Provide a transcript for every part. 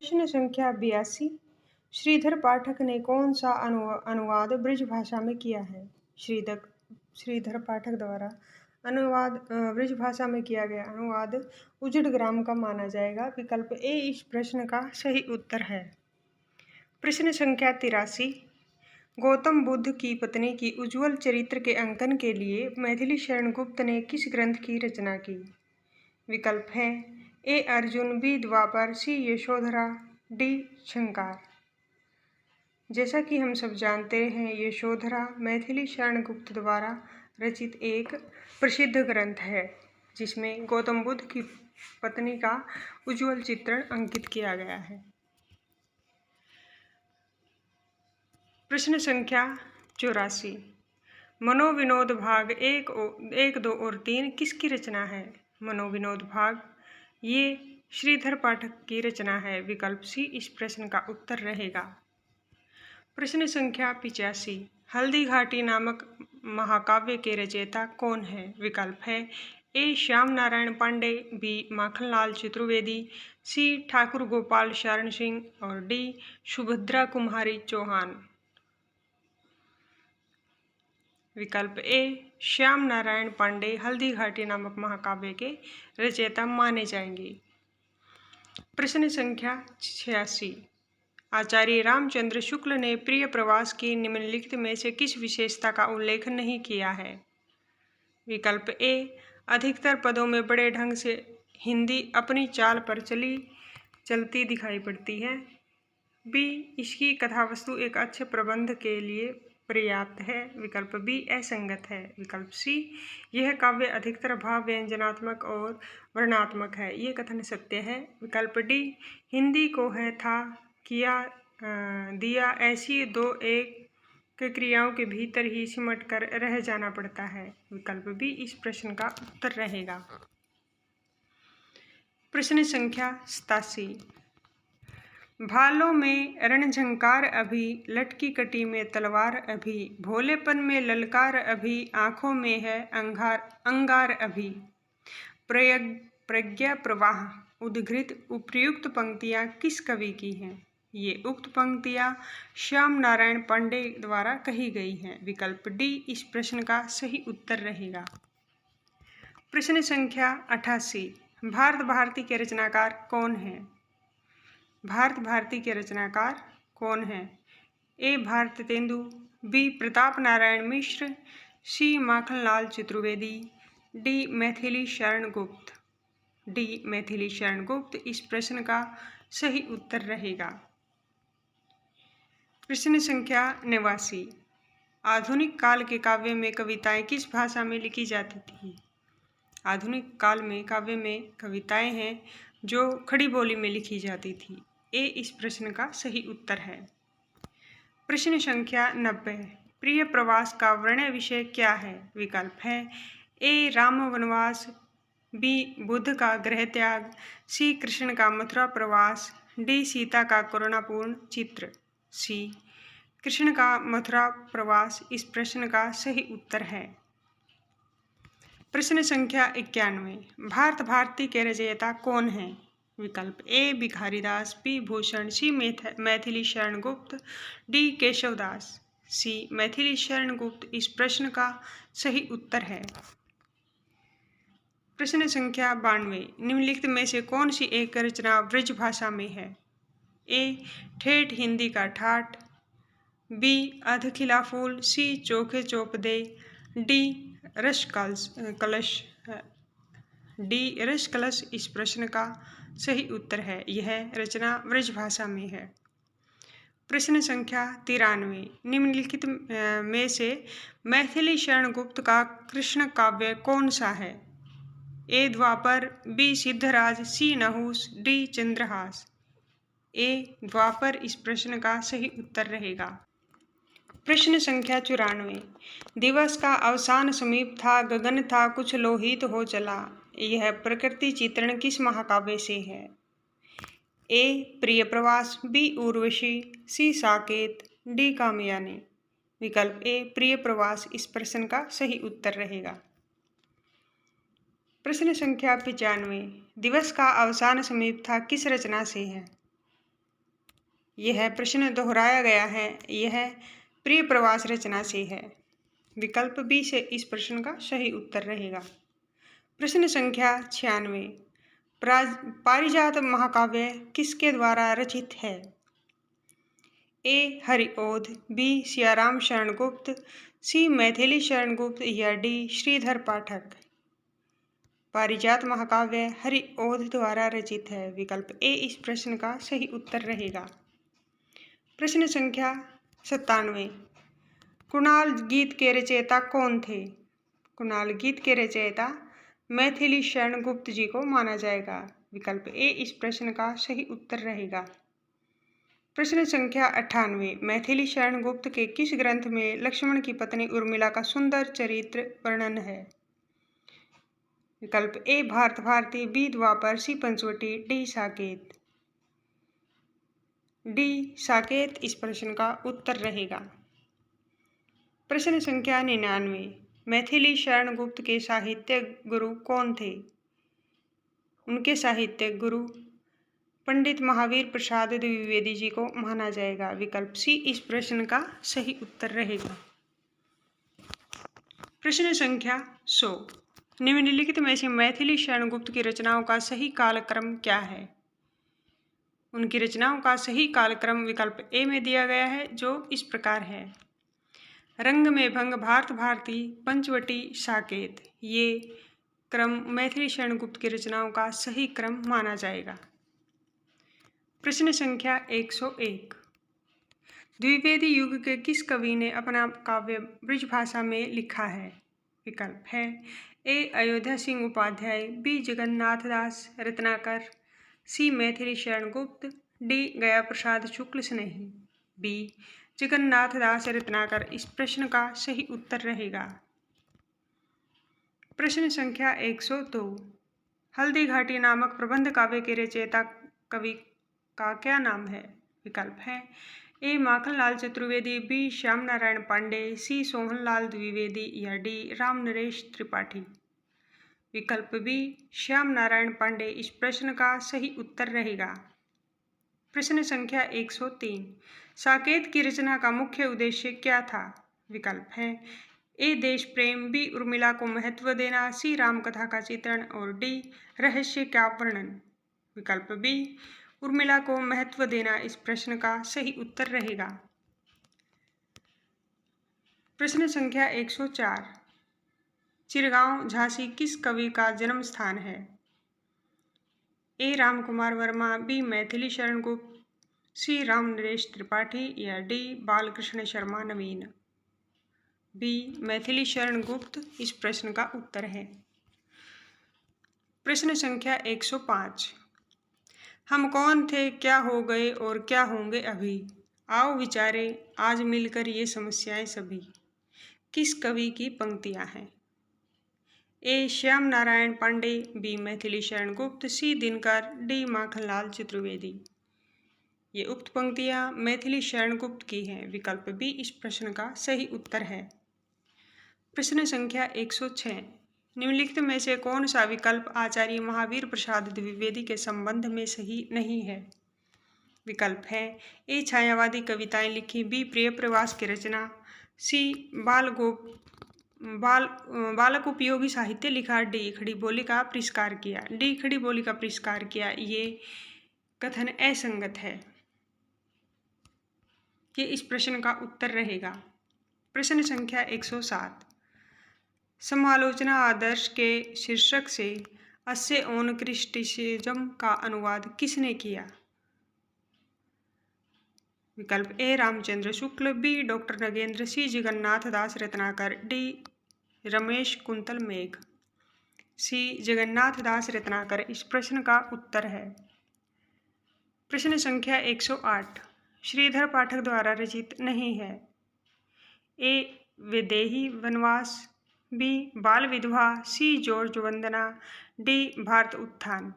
प्रश्न संख्या 82। श्रीधर पाठक ने कौन सा अनुवाद ब्रज भाषा में किया है? श्रीधर श्रीधर पाठक द्वारा अनुवाद ब्रज भाषा में किया गया अनुवाद उजड़ ग्राम का माना जाएगा। विकल्प ए इस प्रश्न का सही उत्तर है। प्रश्न संख्या 83। गौतम बुद्ध की पत्नी की उज्ज्वल चरित्र के अंकन के लिए मैथिली शरण गुप्त ने किस ग्रंथ की रचना की? विकल्प है ए अर्जुन, बी द्वापर, सी यशोधरा, डी शंकर। जैसा कि हम सब जानते हैं, यशोधरा मैथिली शरण गुप्त द्वारा रचित एक प्रसिद्ध ग्रंथ है जिसमें गौतम बुद्ध की पत्नी का उज्ज्वल चित्रण अंकित किया गया है। प्रश्न संख्या 84। मनोविनोद भाग 1, 2 और 3 किसकी रचना है? मनोविनोद भाग ये श्रीधर पाठक की रचना है। विकल्प सी इस प्रश्न का उत्तर रहेगा। प्रश्न संख्या 85। हल्दी घाटी नामक महाकाव्य के रचयिता कौन है? विकल्प है ए श्याम नारायण पांडे, बी माखनलाल चतुर्वेदी, सी ठाकुर गोपाल शरण सिंह और डी सुभद्रा कुमारी चौहान। विकल्प ए श्याम नारायण पांडे हल्दी घाटी नामक महाकाव्य के रचयिता माने जाएंगे। प्रश्न संख्या 86। आचार्य रामचंद्र शुक्ल ने प्रिय प्रवास की निम्नलिखित में से किस विशेषता का उल्लेख नहीं किया है? विकल्प ए अधिकतर पदों में बड़े ढंग से हिंदी अपनी चाल पर चलती दिखाई पड़ती है। बी इसकी कथावस्तु एक अच्छे प्रबंध के लिए पर्याप्त है। विकल्प बी असंगत है। विकल्प सी यह काव्य अधिकतर भाव व्यंजनात्मक और वर्णनात्मक है। ये कथन सत्य है। विकल्प डी हिंदी को है था किया दिया ऐसी दो एक के क्रियाओं के भीतर ही सिमट कर रह जाना पड़ता है। विकल्प बी इस प्रश्न का उत्तर रहेगा। प्रश्न संख्या 87। भालों में रणझंकार अभी, लटकी कटी में तलवार अभी, भोलेपन में ललकार अभी, आंखों में है अंगार अभी, प्रज्ञा प्रवाह उद्घृत उपर्युक्त पंक्तियां किस कवि की हैं? ये उक्त पंक्तियां श्याम नारायण पांडे द्वारा कही गई हैं। विकल्प डी इस प्रश्न का सही उत्तर रहेगा। प्रश्न संख्या 88। भारत भारती के रचनाकार कौन है? भारत भारती के रचनाकार कौन है? ए भारत तेंदु, बी प्रताप नारायण मिश्र, सी माखनलाल चतुर्वेदी, डी मैथिली शरण गुप्त। डी मैथिली शरण गुप्त इस प्रश्न का सही उत्तर रहेगा। प्रश्न संख्या 89। आधुनिक काल के काव्य में कविताएं किस भाषा में लिखी जाती थी? आधुनिक काल में काव्य में कविताएं हैं जो खड़ी बोली में लिखी जाती थी। ए इस प्रश्न का सही उत्तर है। प्रश्न संख्या 90। प्रिय प्रवास का वर्ण्य विषय क्या है? विकल्प है ए राम वनवास, बी बुद्ध का गृह त्याग, सी कृष्ण का मथुरा प्रवास, डी सीता का करुणापूर्ण चित्र। सी कृष्ण का मथुरा प्रवास इस प्रश्न का सही उत्तर है। प्रश्न संख्या 91। भारत भारती के रचयिता कौन है? विकल्प ए भिखारीदास, बी भूषण, सी मैथिली शरण गुप्त, डी केशवदास। सी मैथिली शरण गुप्त इस प्रश्न का सही उत्तर है। प्रश्न संख्या 92। निम्नलिखित में से कौन सी एक रचना ब्रज भाषा में है? ए ठेठ हिंदी का ठाठ, बी अध खिला फूल, सी चोखे चोप दे, डी रस कलश इस प्रश्न का सही उत्तर है। यह रचना ब्रज भाषा में है। प्रश्न संख्या 93। निम्नलिखित में से मैथिली शरण गुप्त का कृष्ण काव्य कौन सा है? ए द्वापर, बी सिद्धराज, सी नहुस, डी चंद्रहास। ए द्वापर इस प्रश्न का सही उत्तर रहेगा। प्रश्न संख्या 94। दिवस का अवसान समीप था, गगन था कुछ लोहित हो चला, यह प्रकृति चित्रण किस महाकाव्य से है? ए प्रिय प्रवास, बी उर्वशी, सी साकेत, डी कामयानी। विकल्प ए प्रिय प्रवास इस प्रश्न का सही उत्तर रहेगा। प्रश्न संख्या 95। दिवस का अवसान समीप था किस रचना से है? यह प्रश्न दोहराया गया है, यह प्रिय प्रवास रचना से है। विकल्प बी से इस प्रश्न का सही उत्तर रहेगा। प्रश्न संख्या 96, पारिजात महाकाव्य किसके द्वारा रचित है? ए हरिओध, बी सियाराम शरण गुप्त, सी मैथिली शरण गुप्त या डी श्रीधर पाठक। पारिजात महाकाव्य हरिओध द्वारा रचित है। विकल्प ए इस प्रश्न का सही उत्तर रहेगा। प्रश्न संख्या 97, कुणाल गीत के रचयिता कौन थे? कुणाल गीत के रचयिता मैथिली शरण गुप्त जी को माना जाएगा। विकल्प ए इस प्रश्न का सही उत्तर रहेगा। प्रश्न संख्या 98, मैथिली शरण गुप्त के किस ग्रंथ में लक्ष्मण की पत्नी उर्मिला का सुंदर चरित्र वर्णन है? विकल्प ए भारत भारती, बी द्वापर, सी पंचवटी, डी साकेत। डी साकेत इस प्रश्न का उत्तर रहेगा। प्रश्न संख्या 99, मैथिली शरण गुप्त के साहित्य गुरु कौन थे? उनके साहित्य गुरु पंडित महावीर प्रसाद द्विवेदी जी को माना जाएगा। विकल्प सी इस प्रश्न का सही उत्तर रहेगा। प्रश्न संख्या 100, निम्नलिखित में से मैथिली शरण गुप्त की रचनाओं का सही कालक्रम क्या है? उनकी रचनाओं का सही कालक्रम विकल्प ए में दिया गया है, जो इस प्रकार है। रंग में भंग, भारत भारती, पंचवटी, साकेत। ये क्रम मैथिली शरण गुप्त की रचनाओं का सही क्रम माना जाएगा। प्रश्न संख्या 101, द्विवेदी युग के किस कवि ने अपना काव्य ब्रजभाषा में लिखा है? विकल्प है ए अयोध्या सिंह उपाध्याय, बी जगन्नाथ दास रत्नाकर, सी मैथिली शरण गुप्त, डी गया प्रसाद शुक्ल स्नेही। बी जगन्नाथ दास रत्नाकर इस प्रश्न का सही उत्तर रहेगा। प्रश्न संख्या 102, हल्दी घाटी नामक प्रबंध काव्य के रचयिता कवि का क्या नाम है? विकल्प है ए माखनलाल चतुर्वेदी, बी श्याम नारायण पांडे, सी सोहनलाल द्विवेदी या डी राम नरेश त्रिपाठी। विकल्प बी श्याम नारायण पांडे इस प्रश्न का सही उत्तर रहेगा। प्रश्न संख्या 103, साकेत की रचना का मुख्य उद्देश्य क्या था? विकल्प है ए देश प्रेम, बी उर्मिला को महत्व देना, सी राम कथा का चित्रण और डी रहस्य का वर्णन। विकल्प बी उर्मिला को महत्व देना इस प्रश्न का सही उत्तर रहेगा। प्रश्न संख्या 104, चिरगांव झांसी किस कवि का जन्म स्थान है? ए राम कुमार वर्मा, बी मैथिली शरण गुप्त, सी राम नरेश त्रिपाठी या डी बालकृष्ण शर्मा नवीन। बी मैथिली शरण गुप्त इस प्रश्न का उत्तर है। प्रश्न संख्या 105, हम कौन थे, क्या हो गए और क्या होंगे अभी, आओ विचारे आज मिलकर ये समस्याएं सभी। किस कवि की पंक्तियां हैं? ए श्याम नारायण पांडे, बी मैथिली शरण गुप्त, सी दिनकर, डी माखनलाल चतुर्वेदी। ये उक्त पंक्तियां मैथिली शरण गुप्त की हैं। विकल्प बी इस प्रश्न का सही उत्तर है। प्रश्न संख्या 106, निम्नलिखित में से कौन सा विकल्प आचार्य महावीर प्रसाद द्विवेदी के संबंध में सही नहीं है? विकल्प है ए छायावादी कविताएं लिखी, बी प्रिय प्रवास की रचना, सी बालक उपयोगी साहित्य लिखा, डी खड़ी बोली का परिष्कार किया। डी खड़ी बोली का परिष्कार किया ये कथन असंगत है। ये इस प्रश्न का उत्तर रहेगा। प्रश्न संख्या 107, समालोचना आदर्श के शीर्षक से अस्य ऑन क्रिस्टिसिज्म का अनुवाद किसने किया? विकल्प ए रामचंद्र शुक्ल, बी डॉक्टर नगेंद्र, सी जगन्नाथ दास रत्नाकर, डी रमेश कुंतल मेघ। सी जगन्नाथ दास रत्नाकर इस प्रश्न का उत्तर है। प्रश्न संख्या 108, श्रीधर पाठक द्वारा रचित नहीं है। ए वैदेही वनवास, बी बाल विधवा, सी जॉर्ज वंदना, डी भारत उत्थान।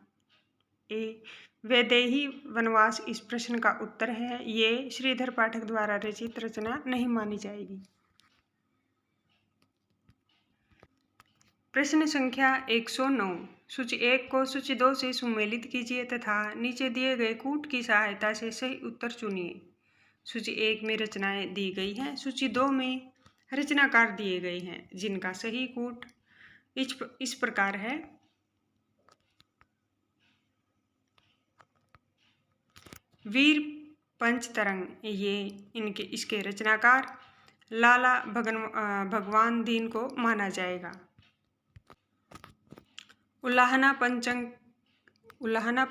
ए वैदेही वनवास इस प्रश्न का उत्तर है। ये श्रीधर पाठक द्वारा रचित रचना नहीं मानी जाएगी। प्रश्न संख्या 109, सूची 1 को सूची 2 से सुमेलित कीजिए तथा नीचे दिए गए कूट की सहायता से सही उत्तर चुनिए। सूची 1 में रचनाएं दी गई हैं, सूची 2 में रचनाकार दिए गए हैं, जिनका सही कूट इस प्रकार है। वीर पंचतरंग, ये इसके रचनाकार लाला भगवान दीन को माना जाएगा। उल्लाहना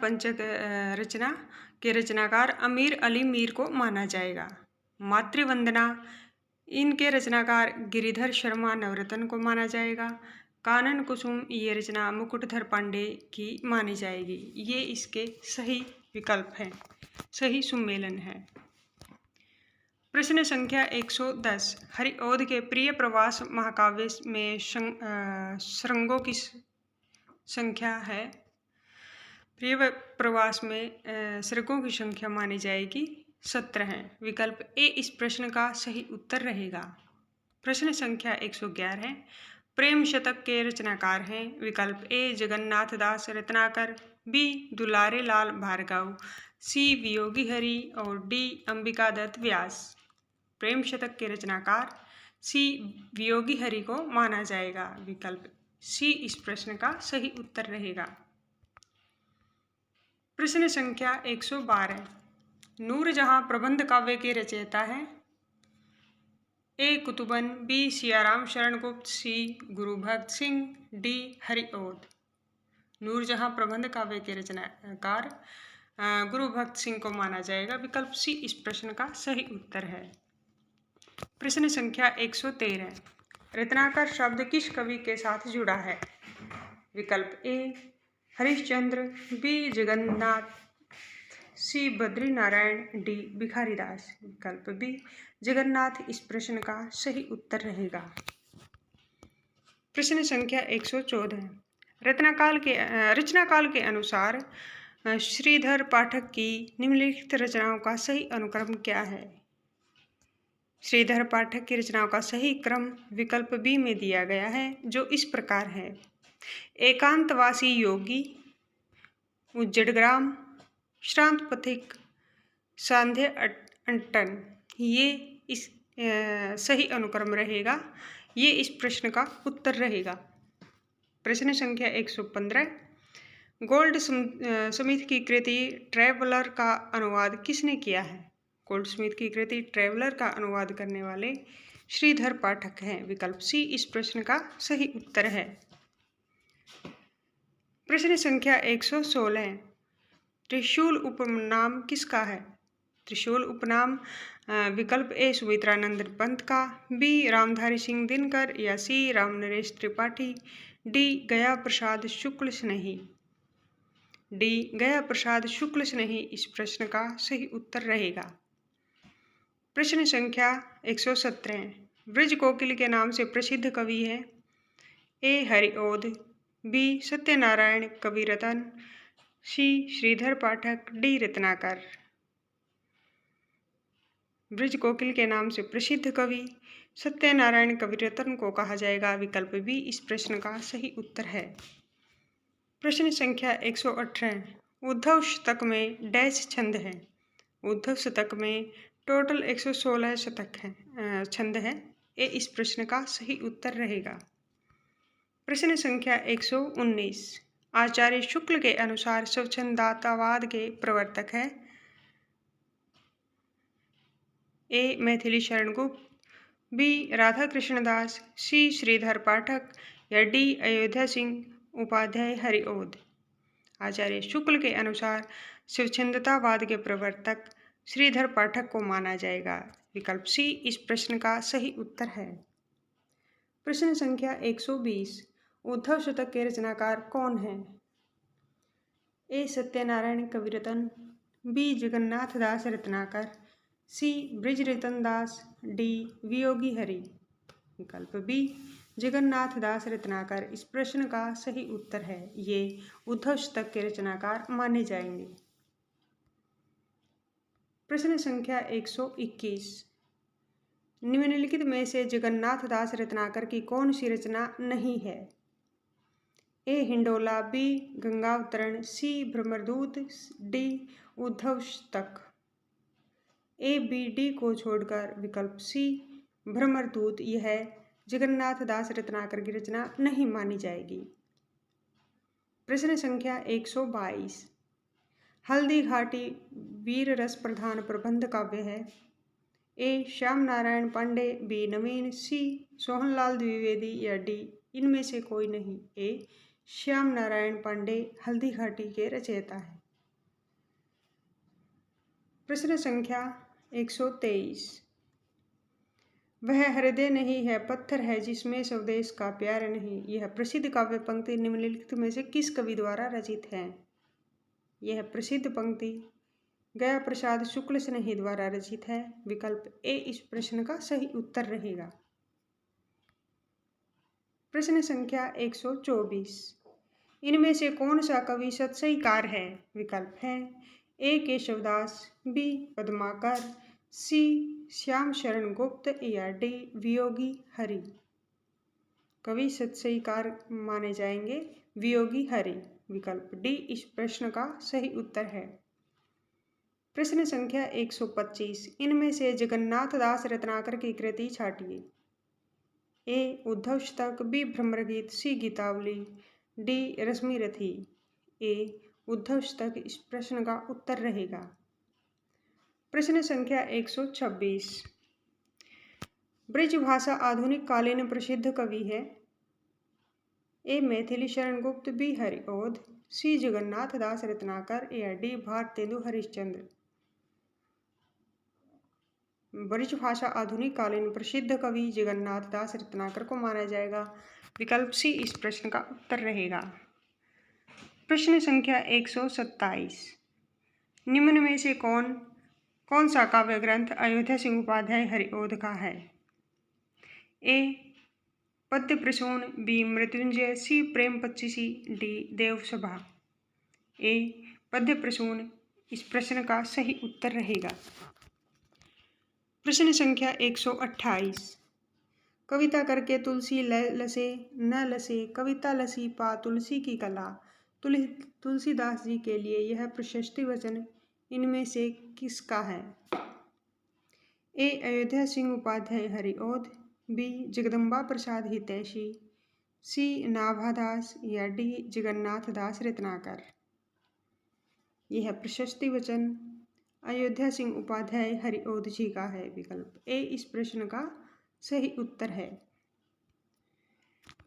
पंचक रचना के रचनाकार अमीर अली मीर को माना जाएगा। मातृवंदना, इनके रचनाकार गिरिधर शर्मा नवरत्न को माना जाएगा। कानन कुसुम, ये रचना मुकुटधर पांडे की मानी जाएगी। ये इसके सही विकल्प हैं, सही सुमेलन है। प्रश्न संख्या 110। हरिओद के प्रिय प्रवास महाकाव्य में श्रृंगों की संख्या है। प्रिय प्रवास में श्रृंगों की संख्या मानी जाएगी 17 है। विकल्प ए इस प्रश्न का सही उत्तर रहेगा। प्रश्न संख्या 111 है। प्रेम शतक के रचनाकार हैं। विकल्प ए जगन्नाथ दास रत्नाकर, बी दुलारे लाल भार्गव, सी वियोगी हरि और डी अंबिका दत्त व्यास। प्रेम शतक के रचनाकार सी वियोगी हरि को माना जाएगा। विकल्प सी इस प्रश्न का सही उत्तर रहेगा। प्रश्न संख्या 112। नूरजहां प्रबंध काव्य के रचयिता है। ए कुतुबन, बी सियाराम शरण गुप्त, सी गुरु भक्त सिंह, डी हरिओद। नूरजहां प्रबंध काव्य के रचनाकार गुरु भक्त सिंह को माना जाएगा। विकल्प सी इस प्रश्न का सही उत्तर है। प्रश्न संख्या 113। रत्नाकर शब्द किस कवि के साथ जुड़ा है? विकल्प ए हरिश्चंद्र, बी जगन्नाथ, सी बद्री नारायण, डी भिखारी दास। विकल्प बी जगन्नाथ इस प्रश्न का सही उत्तर रहेगा। प्रश्न संख्या 114। रचनाकाल के अनुसार श्रीधर पाठक की निम्नलिखित रचनाओं का सही अनुक्रम क्या है? श्रीधर पाठक की रचनाओं का सही क्रम विकल्प बी में दिया गया है, जो इस प्रकार है। एकांतवासी योगी, उज्जड़ग्राम, श्रांत पथिक, सांध्य अंटन, ये इस सही अनुक्रम रहेगा। ये इस प्रश्न का उत्तर रहेगा। प्रश्न संख्या 115। गोल्डस्मिथ की कृति ट्रैवलर का अनुवाद किसने किया है? गोल्डस्मिथ की कृति ट्रैवलर का अनुवाद करने वाले श्रीधर पाठक हैं। विकल्प सी इस प्रश्न का सही उत्तर है। प्रश्न संख्या 116। त्रिशूल उपनाम किसका है? त्रिशूल उपनाम विकल्प ए सुमित्रानंद पंत का, बी रामधारी सिंह दिनकर या सी रामनरेश त्रिपाठी, डी गया प्रसाद शुक्ल स्नेही। डी गया प्रसाद शुक्ल स्नेही इस प्रश्न का सही उत्तर रहेगा। प्रश्न संख्या 117। ब्रज कोकिल के नाम से प्रसिद्ध कवि है। ए हरिओद, बी सत्यनारायण कविरत्न, सी श्रीधर पाठक, डी रत्नाकर। ब्रज कोकिल के नाम से प्रसिद्ध कवि सत्यनारायण कविरत्न को कहा जाएगा। विकल्प बी इस प्रश्न का सही उत्तर है। प्रश्न संख्या 118। उद्धव शतक में डैश छंद है? उद्धव शतक में टोटल 116 शतक हैं, छंद है। ये इस प्रश्न का सही उत्तर रहेगा। प्रश्न संख्या 119। आचार्य शुक्ल के अनुसार स्वच्छंदतावाद के प्रवर्तक है। ए मैथिली शरण गुप्त, बी राधा कृष्ण दास, सी श्रीधर पाठक या डी अयोध्या सिंह उपाध्याय हरिओद। आचार्य शुक्ल के अनुसार स्वच्छंदतावाद के प्रवर्तक श्रीधर पाठक को माना जाएगा। विकल्प सी इस प्रश्न का सही उत्तर है। प्रश्न संख्या 120। उद्धव शतक के रचनाकार कौन हैं? ए सत्यनारायण कविरत्न, बी जगन्नाथ दास रत्नाकर, सी ब्रिजरतन दास, डी वियोगी हरि। विकल्प बी जगन्नाथ दास रत्नाकर इस प्रश्न का सही उत्तर है। ये उद्धव शतक के रचनाकार माने जाएंगे। प्रश्न संख्या 121। निम्नलिखित में से जगन्नाथ दास रत्नाकर की कौन सी रचना नहीं है? A Hindola, B Gangavataran, C Bhramardoot, D Uddhavshatak. A B D को छोड़कर विकल्प सी भ्रमरदूत यह जगन्नाथ दास रत्नाकर की रचना नहीं मानी जाएगी। प्रश्न संख्या 122। हल्दी घाटी वीर रस प्रधान प्रबंध काव्य है। ए श्याम नारायण पांडे, बी नवीन, सी सोहनलाल द्विवेदी या डी इनमें से कोई नहीं। ए श्याम नारायण पांडे हल्दी घाटी के रचयिता है। प्रश्न संख्या 123। वह हृदय नहीं है पत्थर है जिसमें स्वदेश का प्यार नहीं, यह प्रसिद्ध काव्य पंक्ति निम्नलिखित में से किस कवि द्वारा रचित है। यह प्रसिद्ध पंक्ति गया प्रसाद शुक्ल स्नेही द्वारा रचित है। विकल्प ए इस प्रश्न का सही उत्तर रहेगा। प्रश्न संख्या 124। इनमें से कौन सा कवि सत्सईकार है। विकल्प है ए केशवदास, बी पद्माकर, सी श्याम शरण गुप्त या डी वियोगी हरि। कवि सत्सईकार माने जाएंगे वियोगी हरि। विकल्प डी इस प्रश्न का सही उत्तर है। प्रश्न संख्या 125। इनमें से जगन्नाथ दास रत्नाकर की कृति छाटिए। ए उद्धवस्तक, बी भ्रमरगीत, सी गीतावली, डी रश्मिरथी। ए उद्धवस्तक इस प्रश्न का उत्तर रहेगा। प्रश्न संख्या 126। ब्रजभाषा आधुनिक कालीन प्रसिद्ध कवि है। ए मैथिली शरण गुप्त, बी हरिओध, सी जगन्नाथ दास रत्नाकर या डी भारतेंदु हरिश्चंद्र। ब्रजभाषा आधुनिक कालीन प्रसिद्ध कवि जगन्नाथ दास रत्नाकर को माना जाएगा। विकल्प सी इस प्रश्न का उत्तर रहेगा। प्रश्न संख्या 127। निम्न में से कौन सा काव्य ग्रंथ अयोध्या सिंह उपाध्याय हरिओध का है। ए पद्य प्रसून, बी मृत्युंजय, सी प्रेम पच्चीसी, डी देवसभा। ए पद्य प्रसून इस प्रश्न का सही उत्तर रहेगा। प्रश्न संख्या 128। कविता करके तुलसी लसे न लसे, कविता लसी पा तुलसी की कला। तुलसीदास जी के लिए यह प्रशस्ति वचन इनमें से किसका है। ए अयोध्या सिंह उपाध्याय हरिओध, बी जगदम्बा प्रसाद हितैषी, सी नाभादास या डी जगन्नाथ दास रत्नाकर। यह प्रशस्ति वचन अयोध्या सिंह उपाध्याय हरिओध जी का है। विकल्प ए इस प्रश्न का सही उत्तर है।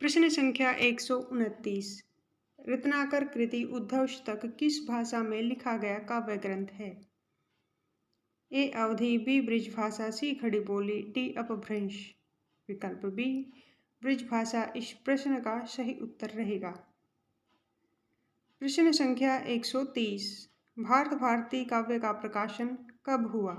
प्रश्न संख्या 129। रत्नाकर कृति उद्धवस्तक किस भाषा में लिखा गया काव्य ग्रंथ है। ए अवधी, बी ब्रजभाषा, सी खड़ी बोली, डी अपभ्रंश। विकल्प बी ब्रजभाषा इस प्रश्न का सही उत्तर रहेगा। प्रश्न संख्या 130। भारत भारती काव्य का प्रकाशन कब हुआ।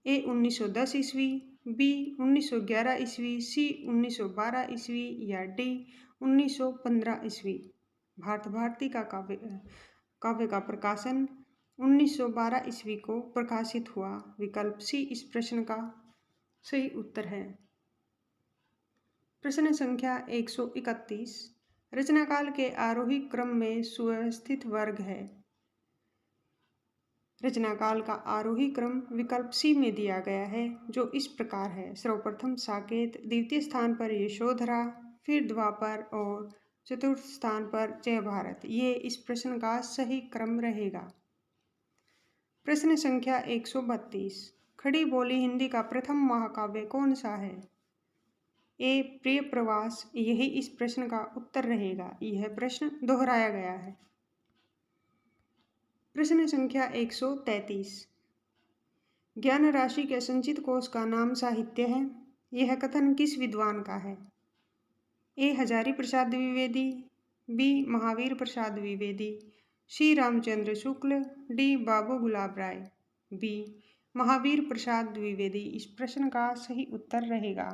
ए 1910 ईस्वी, बी 1911 ईस्वी, सी 1912 ईस्वी या डी 1915 ईस्वी। भारत भारती का काव्य का प्रकाशन 1912 ईस्वी को प्रकाशित हुआ। विकल्प सी इस प्रश्न का सही उत्तर है। प्रश्न संख्या 131। रचनाकाल के आरोही क्रम में सुव्यवस्थित वर्ग है। रचनाकाल का आरोही क्रम विकल्प सी में दिया गया है, जो इस प्रकार है। सर्वप्रथम साकेत, द्वितीय स्थान पर यशोधरा, फिर द्वापर और चतुर्थ स्थान पर जय भारत। ये इस प्रश्न का सही क्रम रहेगा। प्रश्न संख्या 132। खड़ी बोली हिंदी का प्रथम महाकाव्य कौन सा है। ए प्रिय प्रवास यही इस प्रश्न का उत्तर रहेगा। यह प्रश्न दोहराया गया है। प्रश्न संख्या 133। ज्ञान राशि के संचित कोश का नाम साहित्य है। यह कथन किस विद्वान का है। ए हजारी प्रसाद द्विवेदी, बी महावीर प्रसाद द्विवेदी, सी रामचंद्र शुक्ल, डी बाबू गुलाब राय। बी महावीर प्रसाद द्विवेदी इस प्रश्न का सही उत्तर रहेगा।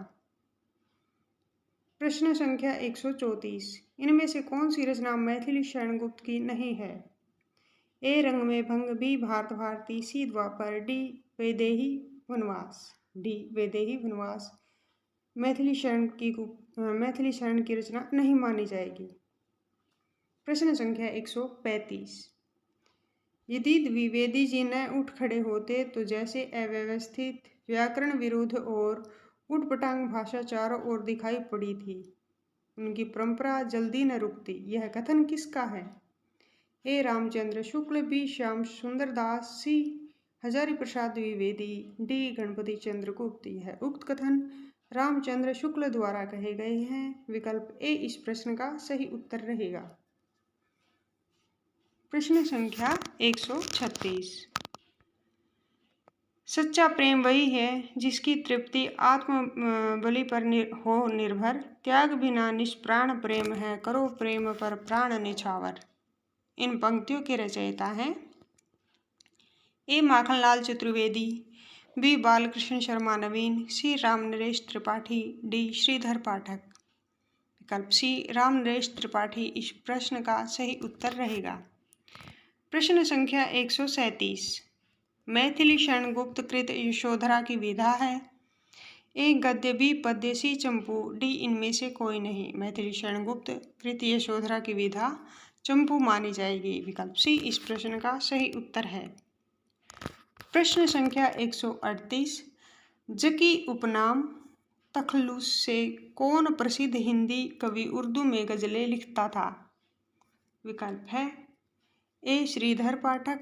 प्रश्न संख्या 134। इनमें से कौन सी रचना मैथिली शरण गुप्त की नहीं है। ए रंग में भंग, बी भारत भारती, सी द्वापर, डी वैदेही वनवास। डी वैदेही वनवास मैथिली शरण की रचना नहीं मानी जाएगी। प्रश्न संख्या 135। यदि द्विवेदी जी न उठ खड़े होते तो जैसे अव्यवस्थित व्याकरण विरोध और उटपटांग भाषा चारों ओर दिखाई पड़ी थी, उनकी परंपरा जल्दी न रुकती। यह कथन किसका है? ए रामचंद्र शुक्ल, बी श्याम सुंदर दास, सी हजारी प्रसाद द्विवेदी, डी गणपति चंद्र गुप्त। यह उक्त कथन रामचंद्र शुक्ल द्वारा कहे गए हैं। विकल्प ए इस प्रश्न का सही उत्तर रहेगा। प्रश्न संख्या 136। सच्चा प्रेम वही है जिसकी तृप्ति आत्म बलि पर हो निर्भर। त्याग बिना निष्प्राण प्रेम है, करो प्रेम पर प्राण निछावर। इन पंक्तियों के रचयिता हैं ए माखनलाल चतुर्वेदी, बी बालकृष्ण शर्मा नवीन, सी रामनरेश त्रिपाठी, डी श्रीधर पाठक। विकल्प सी रामनरेश त्रिपाठी इस प्रश्न का सही उत्तर रहेगा। प्रश्न संख्या 137। मैथिली शरण गुप्त कृत यशोधरा की विधा है। ए गद्य, बी पद्य, सी चंपू, डी इनमें से कोई नहीं। मैथिली शरण गुप्त कृत यशोधरा की विधा चंपू मानी जाएगी। विकल्प सी इस प्रश्न का सही उत्तर है। प्रश्न संख्या 138। जकी उपनाम तखल्लुस से कौन प्रसिद्ध हिंदी कवि उर्दू में गजलें लिखता था? विकल्प है ए श्रीधर पाठक,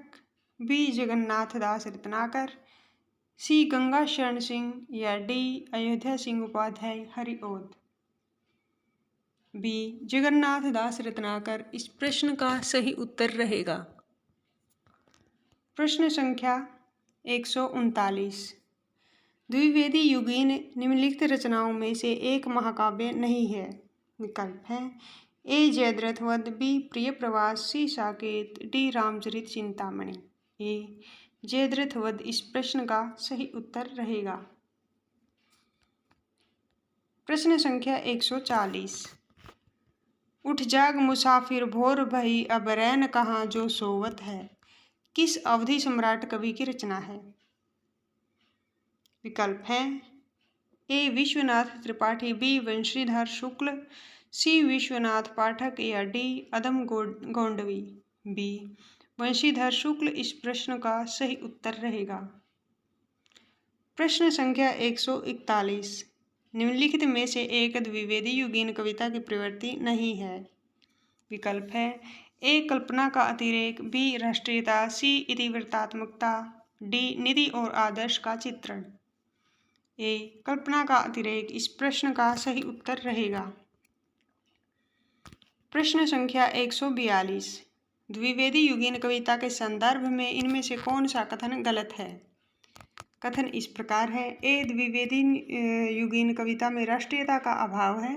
बी जगन्नाथ दास रत्नाकर, सी गंगा शरण सिंह या डी अयोध्या सिंह उपाध्याय हरिओद। बी जगन्नाथ दास रत्नाकर इस प्रश्न का सही उत्तर रहेगा। प्रश्न संख्या 139। द्विवेदी युगीन निम्नलिखित रचनाओं में से एक महाकाव्य नहीं है। विकल्प है ए जयद्रथ वध, बी प्रिय प्रवास, सी साकेत, डी रामचरित चिंतामणि। ए जयद्रथ वध इस प्रश्न का सही उत्तर रहेगा। प्रश्न संख्या 140। उठ जाग मुसाफिर भोर भई, अब रैन कहाँ जो सोवत है। किस अवधि सम्राट कवि की रचना है? विकल्प है ए विश्वनाथ त्रिपाठी, बी वंशीधर शुक्ल, सी विश्वनाथ पाठक या डी अदम गोंडवी। बी वंशीधर शुक्ल इस प्रश्न का सही उत्तर रहेगा। प्रश्न संख्या 141। निम्नलिखित में से एक द्विवेदी युगीन कविता की प्रवृत्ति नहीं है। विकल्प है ए कल्पना का अतिरेक, बी राष्ट्रीयता, सी इतिवृत्तात्मकता, डी निधि और आदर्श का चित्रण। ए कल्पना का अतिरेक इस प्रश्न का सही उत्तर रहेगा। प्रश्न संख्या 142। द्विवेदी युगीन कविता के संदर्भ में इनमें से कौन सा कथन गलत है? कथन इस प्रकार है। ए द्विवेदी युगीन कविता में राष्ट्रीयता का अभाव है।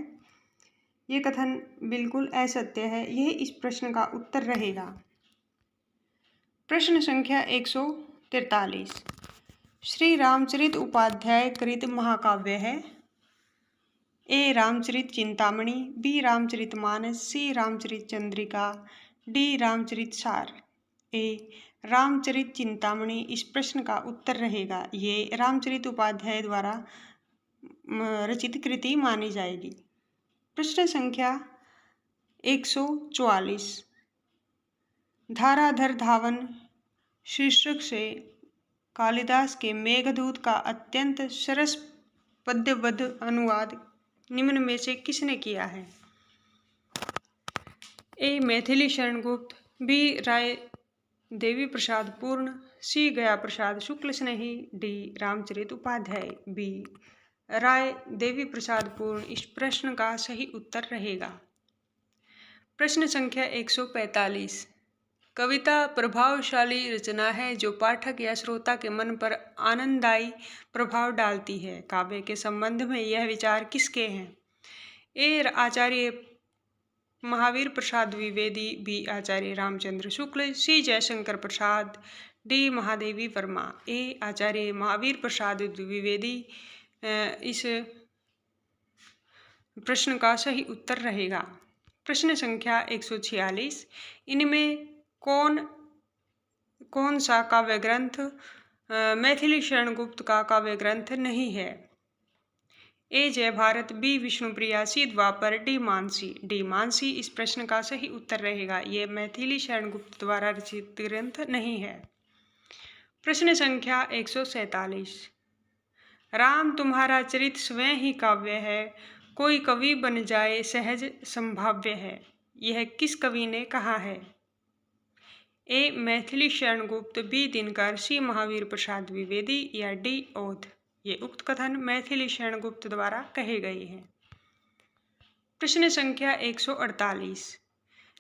ये कथन बिल्कुल असत्य है। यह इस प्रश्न का उत्तर रहेगा। प्रश्न संख्या 143। श्री रामचरित उपाध्याय कृत महाकाव्य है। ए रामचरित चिंतामणि, बी रामचरितमानस, सी रामचरित चंद्रिका, डी रामचरित सार। ए रामचरित चिंतामणि इस प्रश्न का उत्तर रहेगा। ये रामचरित उपाध्याय द्वारा रचित कृति मानी जाएगी। प्रश्न संख्या 144। धाराधर धावन शीर्षक से कालिदास के मेघदूत का अत्यंत सरस पद्यबद्ध अनुवाद निम्न में से किसने किया है? ए मैथिली शरण गुप्त, बी राय देवी प्रसाद पूर्ण, सी गया प्रसाद शुक्ल स्नेही, डी रामचरित उपाध्याय। बी राय देवी प्रसाद पूर्ण इस प्रश्न का सही उत्तर रहेगा। प्रश्न संख्या 145। कविता प्रभावशाली रचना है जो पाठक या श्रोता के मन पर आनंददायी प्रभाव डालती है। काव्य के संबंध में यह विचार किसके हैं? ए आचार्य महावीर प्रसाद द्विवेदी, बी आचार्य रामचंद्र शुक्ल, सी जयशंकर प्रसाद, डी महादेवी वर्मा। ए आचार्य महावीर प्रसाद द्विवेदी इस प्रश्न का सही उत्तर रहेगा। प्रश्न संख्या 146। इनमें कौन सा काव्य ग्रंथ मैथिली शरण गुप्त का काव्य ग्रंथ नहीं है? ए जय भारत, बी विष्णुप्रिया, सी द्वापर, डी मानसी। डी मानसी इस प्रश्न का सही उत्तर रहेगा। ये मैथिली शरण गुप्त द्वारा रचित ग्रंथ नहीं है। प्रश्न संख्या 147। राम तुम्हारा चरित स्वयं ही काव्य है, कोई कवि बन जाए सहज संभाव्य है। यह किस कवि ने कहा है? ए मैथिली शरण गुप्त, बी दिनकर, सी महावीर प्रसाद द्विवेदी या डी ओध। ये उक्त कथन मैथिली शरण गुप्त द्वारा कहे गए हैं। प्रश्न संख्या 148।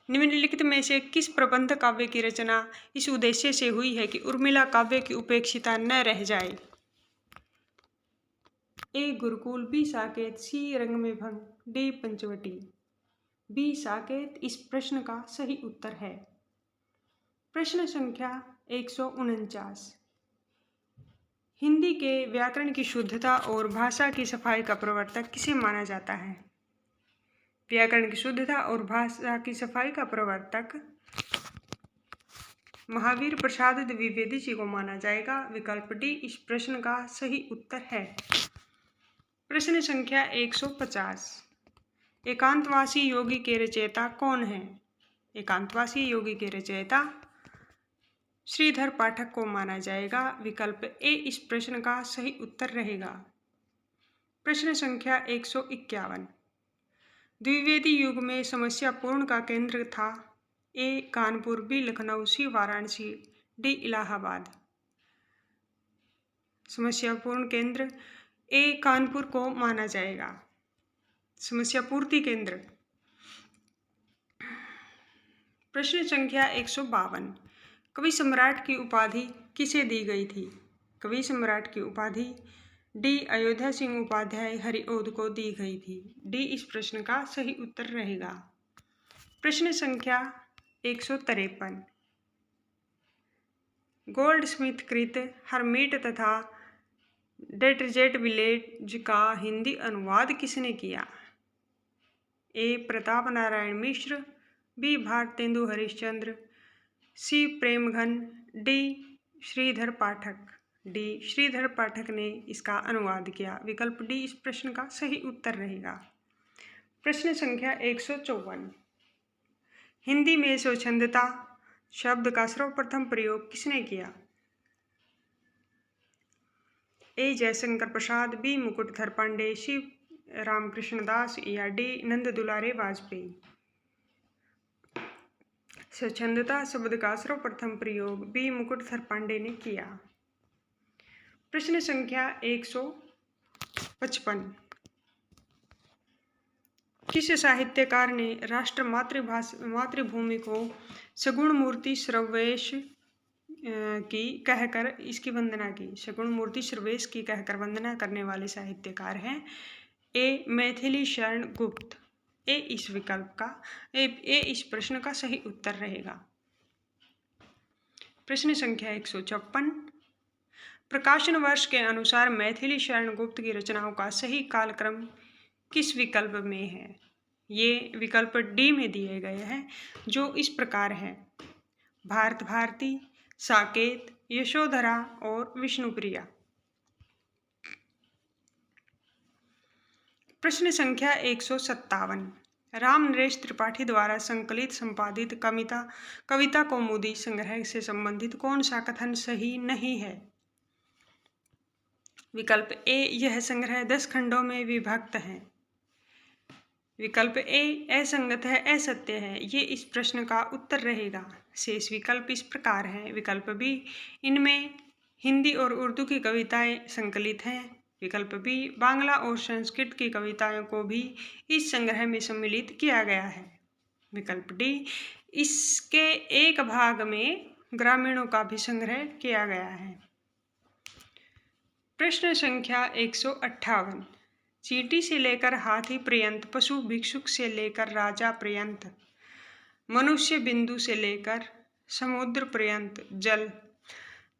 निम्नलिखित में से किस प्रबंध काव्य की रचना इस उद्देश्य से हुई है कि उर्मिला काव्य की उपेक्षिता न रह जाए? ए गुरुकुल, बी साकेत, सी रंग में भंग, डी पंचवटी। बी साकेत इस प्रश्न का सही उत्तर है। प्रश्न संख्या 149। हिंदी के व्याकरण की शुद्धता और भाषा की सफाई का प्रवर्तक किसे माना जाता है? व्याकरण की शुद्धता और भाषा की सफाई का प्रवर्तक महावीर प्रसाद द्विवेदी जी को माना जाएगा। विकल्प डी इस प्रश्न का सही उत्तर है। प्रश्न संख्या 150। एकांतवासी योगी के रचयिता कौन है? एकांतवासी योगी के रचयिता श्रीधर पाठक को माना जाएगा। विकल्प ए इस प्रश्न का सही उत्तर रहेगा। प्रश्न संख्या 151। द्विवेदी युग में समस्या पूर्ण का केंद्र था। ए कानपुर, बी लखनऊ, सी वाराणसी, डी इलाहाबाद। समस्या पूर्ण केंद्र ए कानपुर को माना जाएगा। समस्या पूर्ति केंद्र। प्रश्न संख्या 152। कवि सम्राट की उपाधि किसे दी गई थी? कवि सम्राट की उपाधि डी अयोध्या सिंह उपाध्याय हरिऔध को दी गई थी। डी इस प्रश्न का सही उत्तर रहेगा। प्रश्न संख्या 153। गोल्डस्मिथ कृत हरमीट तथा डेटर्जेट विलेज का हिंदी अनुवाद किसने किया? ए प्रताप नारायण मिश्र, बी भारतेंदु हरिश्चंद्र, सी प्रेमघन, डी श्रीधर पाठक। डी श्रीधर पाठक ने इसका अनुवाद किया। विकल्प डी इस प्रश्न का सही उत्तर रहेगा। प्रश्न संख्या 154। हिंदी में स्वच्छंदता शब्द का सर्वप्रथम प्रयोग किसने किया? ए जयशंकर प्रसाद, बी मुकुटधर पांडे, सी रामकृष्ण दास या डी नंद दुलारे वाजपेयी। स्वच्छंदता शब्द का सर्वप्रथम प्रयोग बी मुकुटधर पांडे ने किया। प्रश्न संख्या 155। किस साहित्यकार ने राष्ट्र मातृभूमि को सगुण मूर्ति सर्वेश की कहकर इसकी वंदना की? सगुण मूर्ति सर्वेश की कहकर वंदना करने वाले साहित्यकार हैं ए मैथिली शरण गुप्त। ए इस विकल्प का ए इस प्रश्न का सही उत्तर रहेगा। प्रश्न संख्या 156। प्रकाशन वर्ष के अनुसार मैथिली शरण गुप्त की रचनाओं का सही कालक्रम किस विकल्प में है? ये विकल्प डी में दिए गए हैं, जो इस प्रकार है: भारत भारती, साकेत, यशोधरा और विष्णुप्रिया। प्रश्न संख्या 157। राम नरेश त्रिपाठी द्वारा संकलित संपादित कविता कौमुदी संग्रह से संबंधित कौन सा कथन सही नहीं है? विकल्प ए यह संग्रह 10 खंडों में विभक्त है। विकल्प ए असंगत है, असत्य है। ये इस प्रश्न का उत्तर रहेगा। शेष विकल्प इस प्रकार हैं। विकल्प बी इनमें हिंदी और उर्दू की कविताएं संकलित हैं। विकल्प बी बांग्ला और संस्कृत की कविताओं को भी इस संग्रह में सम्मिलित किया गया है। विकल्प डी इसके एक भाग में ग्रामीणों का भी संग्रह किया गया है। प्रश्न संख्या 158। चींटी से लेकर हाथी पर्यंत, पशु भिक्षुक से लेकर राजा पर्यंत, मनुष्य बिंदु से लेकर समुद्र पर्यंत जल,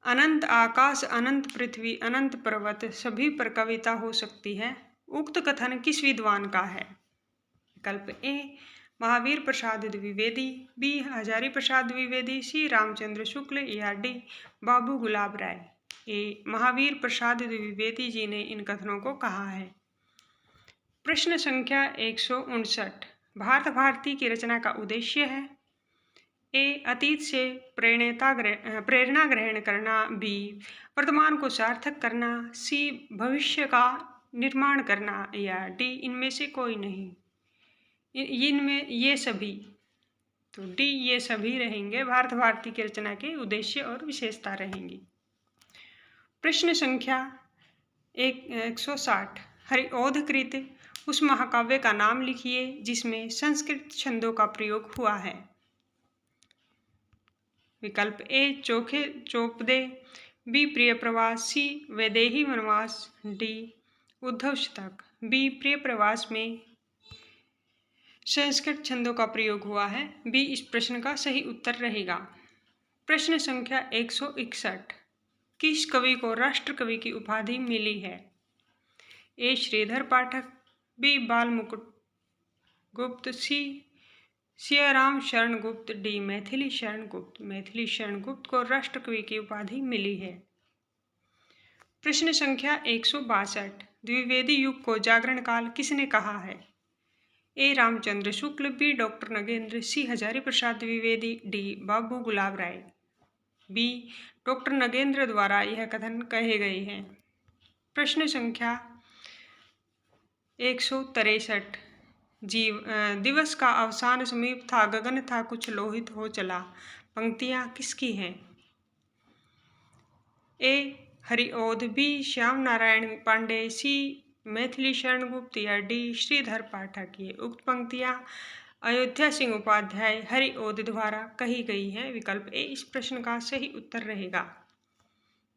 अनंत आकाश, अनंत पृथ्वी, अनंत पर्वत सभी पर कविता हो सकती है। उक्त कथन किस विद्वान का है? विकल्प ए महावीर प्रसाद द्विवेदी, बी हजारी प्रसाद द्विवेदी, सी रामचंद्र शुक्ल या डी बाबू गुलाब राय। ए महावीर प्रसाद द्विवेदी जी ने इन कथनों को कहा है। प्रश्न संख्या 159। भारत भारती की रचना का उद्देश्य है। ए अतीत से प्रेरणा ग्रहण करना। बी वर्तमान को सार्थक करना। सी भविष्य का निर्माण करना। या डी इनमें से कोई नहीं। इनमें ये सभी, तो डी ये सभी रहेंगे। भारत भारती की रचना के उद्देश्य और विशेषता रहेंगी। प्रश्न संख्या 160। हरिओदकृत उस महाकाव्य का नाम लिखिए जिसमें संस्कृत छंदों का प्रयोग हुआ है। विकल्प ए चोखे चोपदे, बी प्रिय प्रवास, सी वैदेही वनवास, डी उद्धव शतक। बी प्रिय प्रवास में संस्कृत छंदों का प्रयोग हुआ है। बी इस प्रश्न का सही उत्तर रहेगा। प्रश्न संख्या 161। किस कवि को राष्ट्र कवि की उपाधि मिली है। ए श्रीधर पाठक, बी बाल मुकुट गुप्त, सी सियाराम शरण गुप्त, डी मैथिली शरण गुप्त। मैथिली शरण गुप्त को राष्ट्र कवि की उपाधि मिली है। प्रश्न संख्या 162। द्विवेदी युग को जागरण काल किसने कहा है। ए रामचंद्र शुक्ल, बी डॉक्टर नगेंद्र, सी हजारी प्रसाद द्विवेदी, डी बाबू गुलाब राय। बी डॉक्टर नगेंद्र द्वारा यह कथन कहे गए हैं। प्रश्न संख्या 163। दिवस का अवसान समीप था, गगन था कुछ लोहित हो चला। पंक्तियां किसकी हैं। ए हरिओद, बी श्याम नारायण पांडे, सी मैथिली शरण गुप्त, या डी श्रीधर पाठक। ये उक्त पंक्तियां अयोध्या सिंह उपाध्याय हरिओद द्वारा कही गई हैं। विकल्प ए इस प्रश्न का सही उत्तर रहेगा।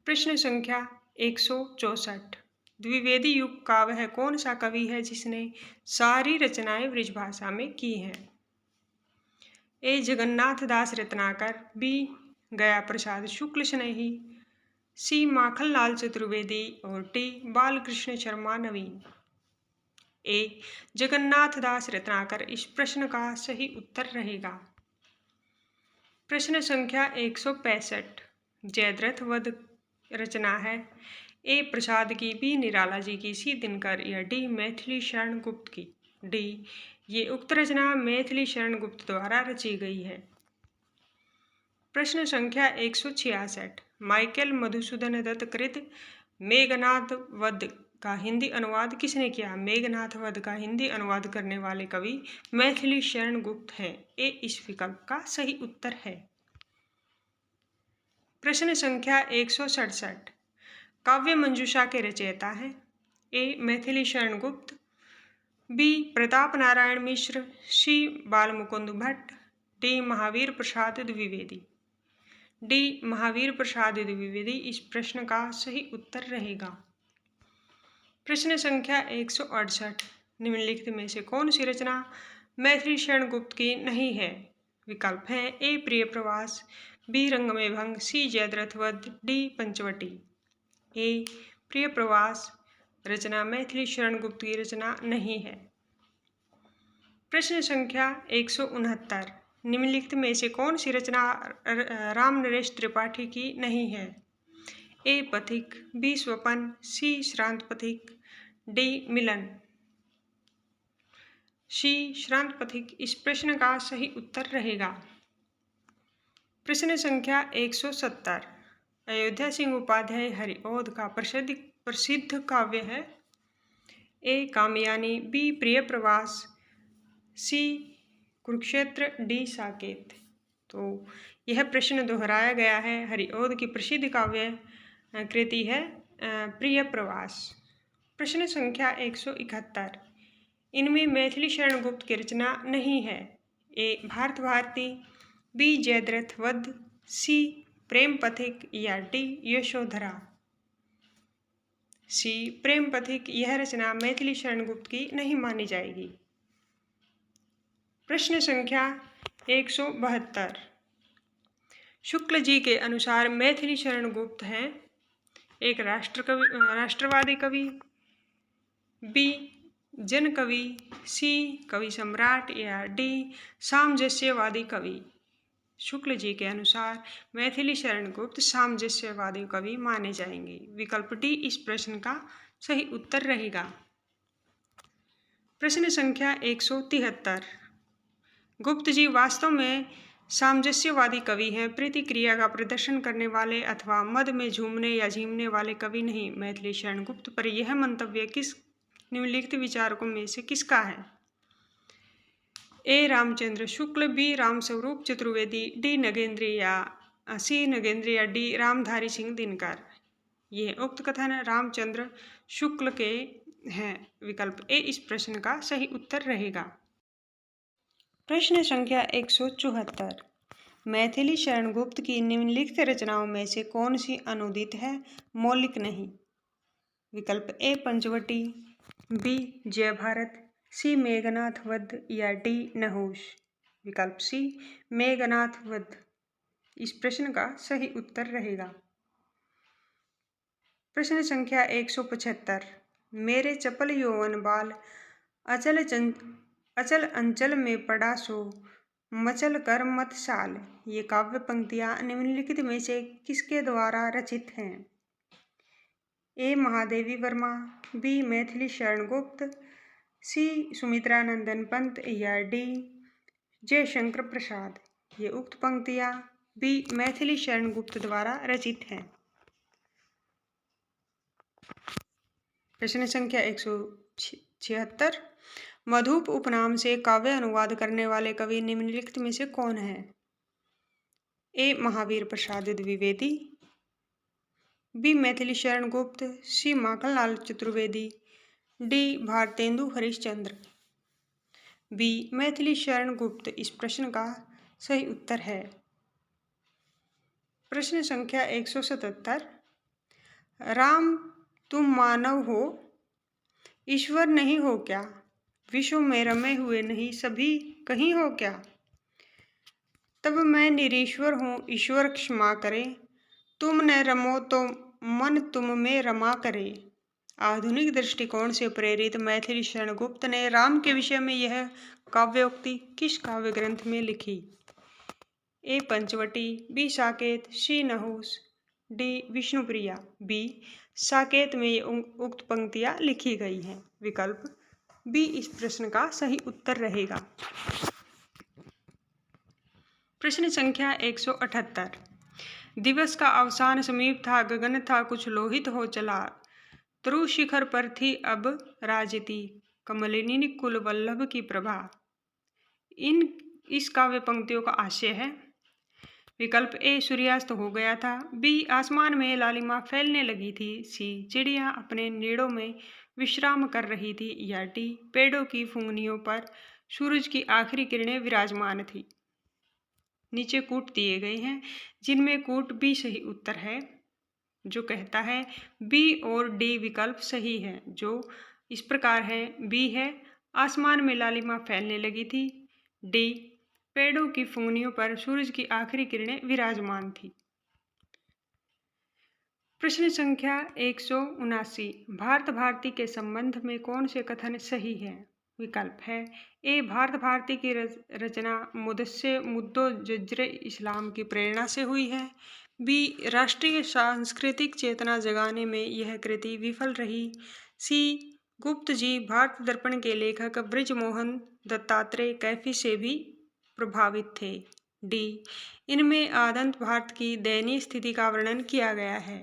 प्रश्न संख्या 164। द्विवेदी युग का वह कौन सा कवि है जिसने सारी रचनाएं ब्रजभाषा में की हैं। ए जगन्नाथ दास रत्नाकर, बी गया प्रसाद शुक्ल स्नेही, सी माखनलाल चतुर्वेदी, और डी बालकृष्ण शर्मा नवीन। ए जगन्नाथ दास रत्नाकर इस प्रश्न का सही उत्तर रहेगा। प्रश्न संख्या 165। जयद्रथ वध रचना है। ए प्रसाद की, बी निराला जी की, सी दिनकर, या डी मैथिली शरण गुप्त की। डी ये उक्त रचना मैथिली शरण गुप्त द्वारा रची गई है। प्रश्न संख्या 166। माइकल मधुसूदन दत्त कृत मेघनाद वध का हिंदी अनुवाद किसने किया। मेघनाद वध का हिंदी अनुवाद करने वाले कवि मैथिली शरण गुप्त हैं। ए इस विकल्प का सही उत्तर है। प्रश्न संख्या 167। काव्य मंजूषा के रचयिता हैं। ए मैथिली शरण गुप्त, बी प्रताप नारायण मिश्र, सी बालमुकुंद भट्ट, डी महावीर प्रसाद द्विवेदी। डी महावीर प्रसाद द्विवेदी इस प्रश्न का सही उत्तर रहेगा। प्रश्न संख्या 168। निम्नलिखित में से कौन सी रचना मैथिली शरण गुप्त की नहीं है। विकल्प हैं ए प्रिय प्रवास, बी रंग में भंग, सी जयद्रथ वध, डी पंचवटी। ए प्रिय प्रवास रचना मैथिली शरण गुप्त की रचना नहीं है। प्रश्न संख्या 169। निम्नलिखित में से कौन सी रचना राम नरेश त्रिपाठी की नहीं है। ए पथिक, बी स्वपन, सी श्रांत पथिक, डी मिलन। सी श्रांत पथिक इस प्रश्न का सही उत्तर रहेगा। प्रश्न संख्या 170। अयोध्या सिंह उपाध्याय हरिओद का प्रसिद्ध काव्य है। ए कामयानी, बी प्रिय प्रवास, सी कुरुक्षेत्र, डी साकेत। तो यह प्रश्न दोहराया गया है। हरिओद की प्रसिद्ध काव्य कृति है प्रिय प्रवास। प्रश्न संख्या 171। इनमें मैथिली शरण गुप्त की रचना नहीं है। ए भारत भारती, बी जयद्रथ वध, सी प्रेम पथिक, या डी यशोधरा। सी प्रेम पथिक यह रचना मैथिली शरण गुप्त की नहीं मानी जाएगी। प्रश्न संख्या 172। शुक्ल जी के अनुसार मैथिली शरण गुप्त हैं। एक राष्ट्रवादी कवि, बी जन कवि, सी कवि सम्राट, या डी सामंजस्यवादी कवि। शुक्ल जी के अनुसार मैथिली शरण गुप्त सामंजस्यवादी कवि माने जाएंगे। विकल्प डी इस प्रश्न का सही उत्तर रहेगा। प्रश्न संख्या 173। गुप्त जी वास्तव में सामंजस्यवादी कवि हैं, प्रतिक्रिया का प्रदर्शन करने वाले अथवा मद में झूमने या झीमने वाले कवि नहीं। मैथिली शरण गुप्त पर यह मंतव्य किस निम्नलिखित विचारकों में से किसका है? ए रामचंद्र शुक्ल, बी रामस्वरूप चतुर्वेदी, डी नगेंद्र या डी रामधारी सिंह दिनकर। ये उक्त कथन रामचंद्र शुक्ल के हैं। विकल्प ए इस प्रश्न का सही उत्तर रहेगा। प्रश्न संख्या 174। मैथिली शरण गुप्त की निम्नलिखित रचनाओं में से कौन सी अनुदित है, मौलिक नहीं? विकल्प ए पंचवटी, बी जय भारत, सी मेघनाथ वध या डी नहुष। विकल्प सी मेघनाथ वध इस प्रश्न का सही उत्तर रहेगा। प्रश्न संख्या 175। मेरे चपल यौवन बाल अचल अंचल में पड़ा सो मचल कर मत साल। ये काव्य पंक्तियां निम्नलिखित में से किसके द्वारा रचित हैं? ए महादेवी वर्मा, बी मैथिली शरण गुप्त, सी सुमित्रानंदन पंत या डी जयशंकर प्रसाद। ये उक्त पंक्तियां बी मैथिली शरण गुप्त द्वारा रचित हैं। प्रश्न संख्या 176। मधुप उपनाम से काव्य अनुवाद करने वाले कवि निम्नलिखित में से कौन है? ए महावीर प्रसाद द्विवेदी, बी मैथिली शरण गुप्त, सी माखनलाल चतुर्वेदी, डी भारतेंदु हरिश्चंद्र। बी मैथिली शरण गुप्त इस प्रश्न का सही उत्तर है। प्रश्न संख्या 177। राम तुम मानव हो, ईश्वर नहीं हो क्या? विश्व में रमे हुए नहीं सभी कहीं हो क्या? तब मैं निरीश्वर हूँ ईश्वर क्षमा करे, तुम न रमो तो मन तुम में रमा करे। आधुनिक दृष्टिकोण से प्रेरित मैथिली शरण गुप्त ने राम के विषय में यह काव्योक्ति किस काव्य ग्रंथ में लिखी? ए पंचवटी, बी साकेत, सी नहुष, डी विष्णुप्रिया। बी साकेत में ये उक्त पंक्तियां लिखी गई हैं। विकल्प बी इस प्रश्न का सही उत्तर रहेगा। प्रश्न संख्या 178। दिवस का अवसान समीप था, गगन था कुछ लोहित हो चला, ध्रुव शिखर पर थी अब राजती, कमलिनी कुल वल्लभ की प्रभा। इस काव्य पंक्तियों का आशय है। विकल्प ए सूर्यास्त हो गया था, बी आसमान में लालिमा फैलने लगी थी, सी चिड़िया अपने नीड़ों में विश्राम कर रही थी या डी पेड़ों की फुंगनियों पर सूरज की आखिरी किरणें विराजमान थी। नीचे कूट दिए गए हैं जिनमें कूट बी सही उत्तर है, जो कहता है बी और डी विकल्प सही है, जो इस प्रकार है। बी है आसमान में लालिमा फैलने लगी थी, डी पेड़ों की फुंगनियों पर सूरज की आखिरी किरणें विराजमान थी। प्रश्न संख्या 179। भारत भारती के संबंध में कौन से कथन सही है? विकल्प है ए भारत भारती की रचना मुद्दों जज्र इस्लाम की प्रेरणा से हुई है, बी राष्ट्रीय सांस्कृतिक चेतना जगाने में यह कृति विफल रही, सी गुप्त जी भारत दर्पण के लेखक ब्रिजमोहन दत्तात्रेय कैफी से भी प्रभावित थे, डी इनमें आदंत भारत की दयनीय स्थिति का वर्णन किया गया है।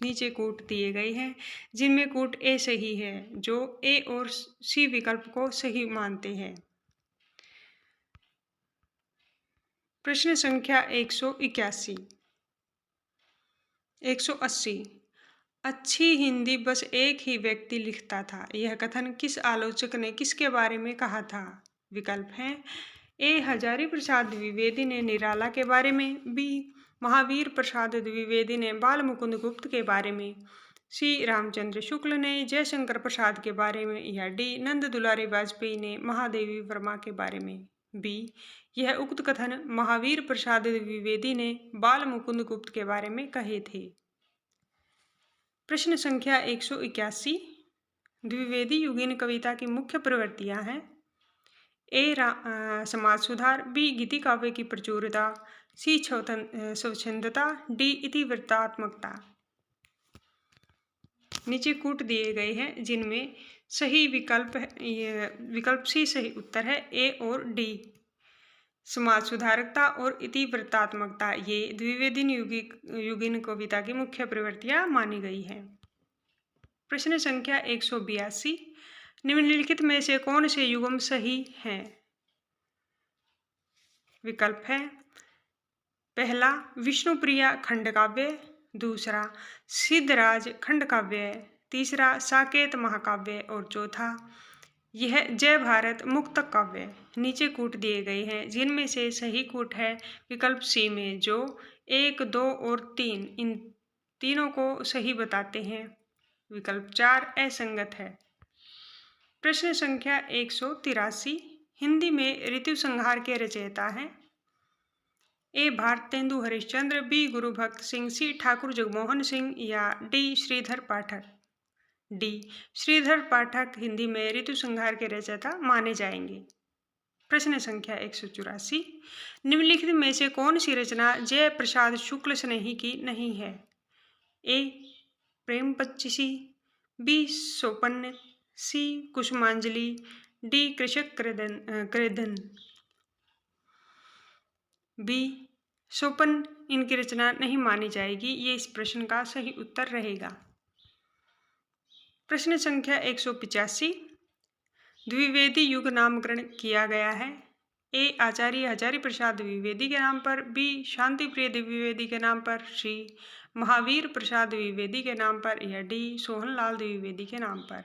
नीचे कूट दिए गए हैं जिनमें कूट ए सही है, जो ए और सी विकल्प को सही मानते हैं। प्रश्न संख्या 181। 180। अच्छी हिंदी बस एक ही व्यक्ति लिखता था, यह कथन किस आलोचक ने किसके बारे में कहा था? विकल्प हैं ए हजारी प्रसाद द्विवेदी ने निराला के बारे में, बी महावीर प्रसाद द्विवेदी ने बाल मुकुंद गुप्त के बारे में, सी रामचंद्र शुक्ल ने जयशंकर प्रसाद के बारे में या डी नंद दुलारी वाजपेयी ने महादेवी वर्मा के बारे में। बी यह उक्त कथन महावीर प्रसाद द्विवेदी ने बाल मुकुंद गुप्त के बारे में कहे थे। प्रश्न संख्या 181। द्विवेदी युगीन कविता की मुख्य प्रवृत्तियां हैं। ए समाज सुधार, बी गीति काव्य की प्रचुरता, सी स्वच्छंदता, डी इतिवृत्तात्मकता। नीचे कूट दिए गए हैं जिनमें सही विकल्प है, ये विकल्प सी सही उत्तर है। ए और डी। समाज सुधारकता और इतिवृत्तात्मकता ये द्विवेदी युगीन कविता की मुख्य प्रवृत्तियां मानी गई है। प्रश्न संख्या 182, निम्नलिखित में से कौन से युग्म सही हैं? विकल्प है पहला विष्णुप्रिया खंडकाव्य, दूसरा सिद्धराज खंडकाव्य, तीसरा साकेत महाकाव्य और चौथा यह जय भारत मुक्तक काव्य। नीचे कूट दिए गए हैं जिनमें से सही कूट है विकल्प सी में, जो 1, 2 और 3 इन तीनों को सही बताते हैं। विकल्प 4 असंगत है। प्रश्न संख्या 183, हिंदी में ऋतु संहार के रचयिता हैं? ए भारतेंदु हरिश्चंद्र, बी गुरुभक्त सिंह, सी ठाकुर जगमोहन सिंह या डी श्रीधर पाठक। डी श्रीधर पाठक हिंदी में ऋतु संहार के रचयिता माने जाएंगे। प्रश्न संख्या 184, निम्नलिखित में से कौन सी रचना जय प्रसाद शुक्ल स्नेही की नहीं है? ए प्रेम पच्चीसी, बी सोपन्न, सी कुसुमांजलि, डी कृषक कृदन। बी सोपन इनकी रचना नहीं मानी जाएगी, ये इस प्रश्न का सही उत्तर रहेगा। प्रश्न संख्या 185, द्विवेदी युग नामकरण किया गया है? ए आचार्य हजारी प्रसाद द्विवेदी के नाम पर, बी शांति प्रिय द्विवेदी के नाम पर, सी महावीर प्रसाद द्विवेदी के नाम पर या डी सोहनलाल द्विवेदी के नाम पर।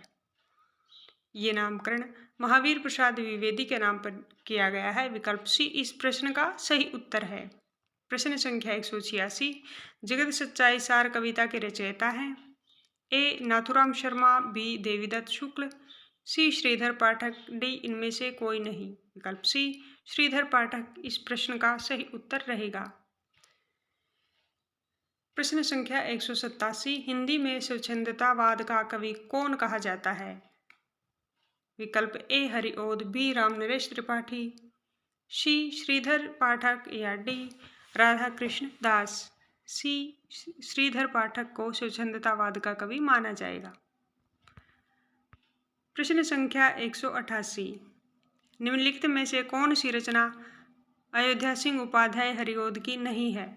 ये नामकरण महावीर प्रसाद द्विवेदी के नाम पर किया गया है। विकल्प सी इस प्रश्न का सही उत्तर है। प्रश्न संख्या 186, जगत सच्चाई सार कविता के रचयिता हैं? ए नाथुराम शर्मा, बी देवीदत्त शुक्ल, सी श्रीधर पाठक, डी इनमें से कोई नहीं। विकल्प सी श्रीधर पाठक इस प्रश्न का सही उत्तर रहेगा। प्रश्न संख्या 187, हिंदी में स्वच्छंदतावाद का कवि कौन कहा जाता है? विकल्प ए हरिओद, बी रामनरेश त्रिपाठी, सी श्रीधर पाठक या डी राधा कृष्ण दास। सी श्रीधर पाठक को स्वच्छंदतावाद का कवि माना जाएगा। प्रश्न संख्या 188, निम्नलिखित में से कौन सी रचना अयोध्या सिंह उपाध्याय हरिओद की नहीं है?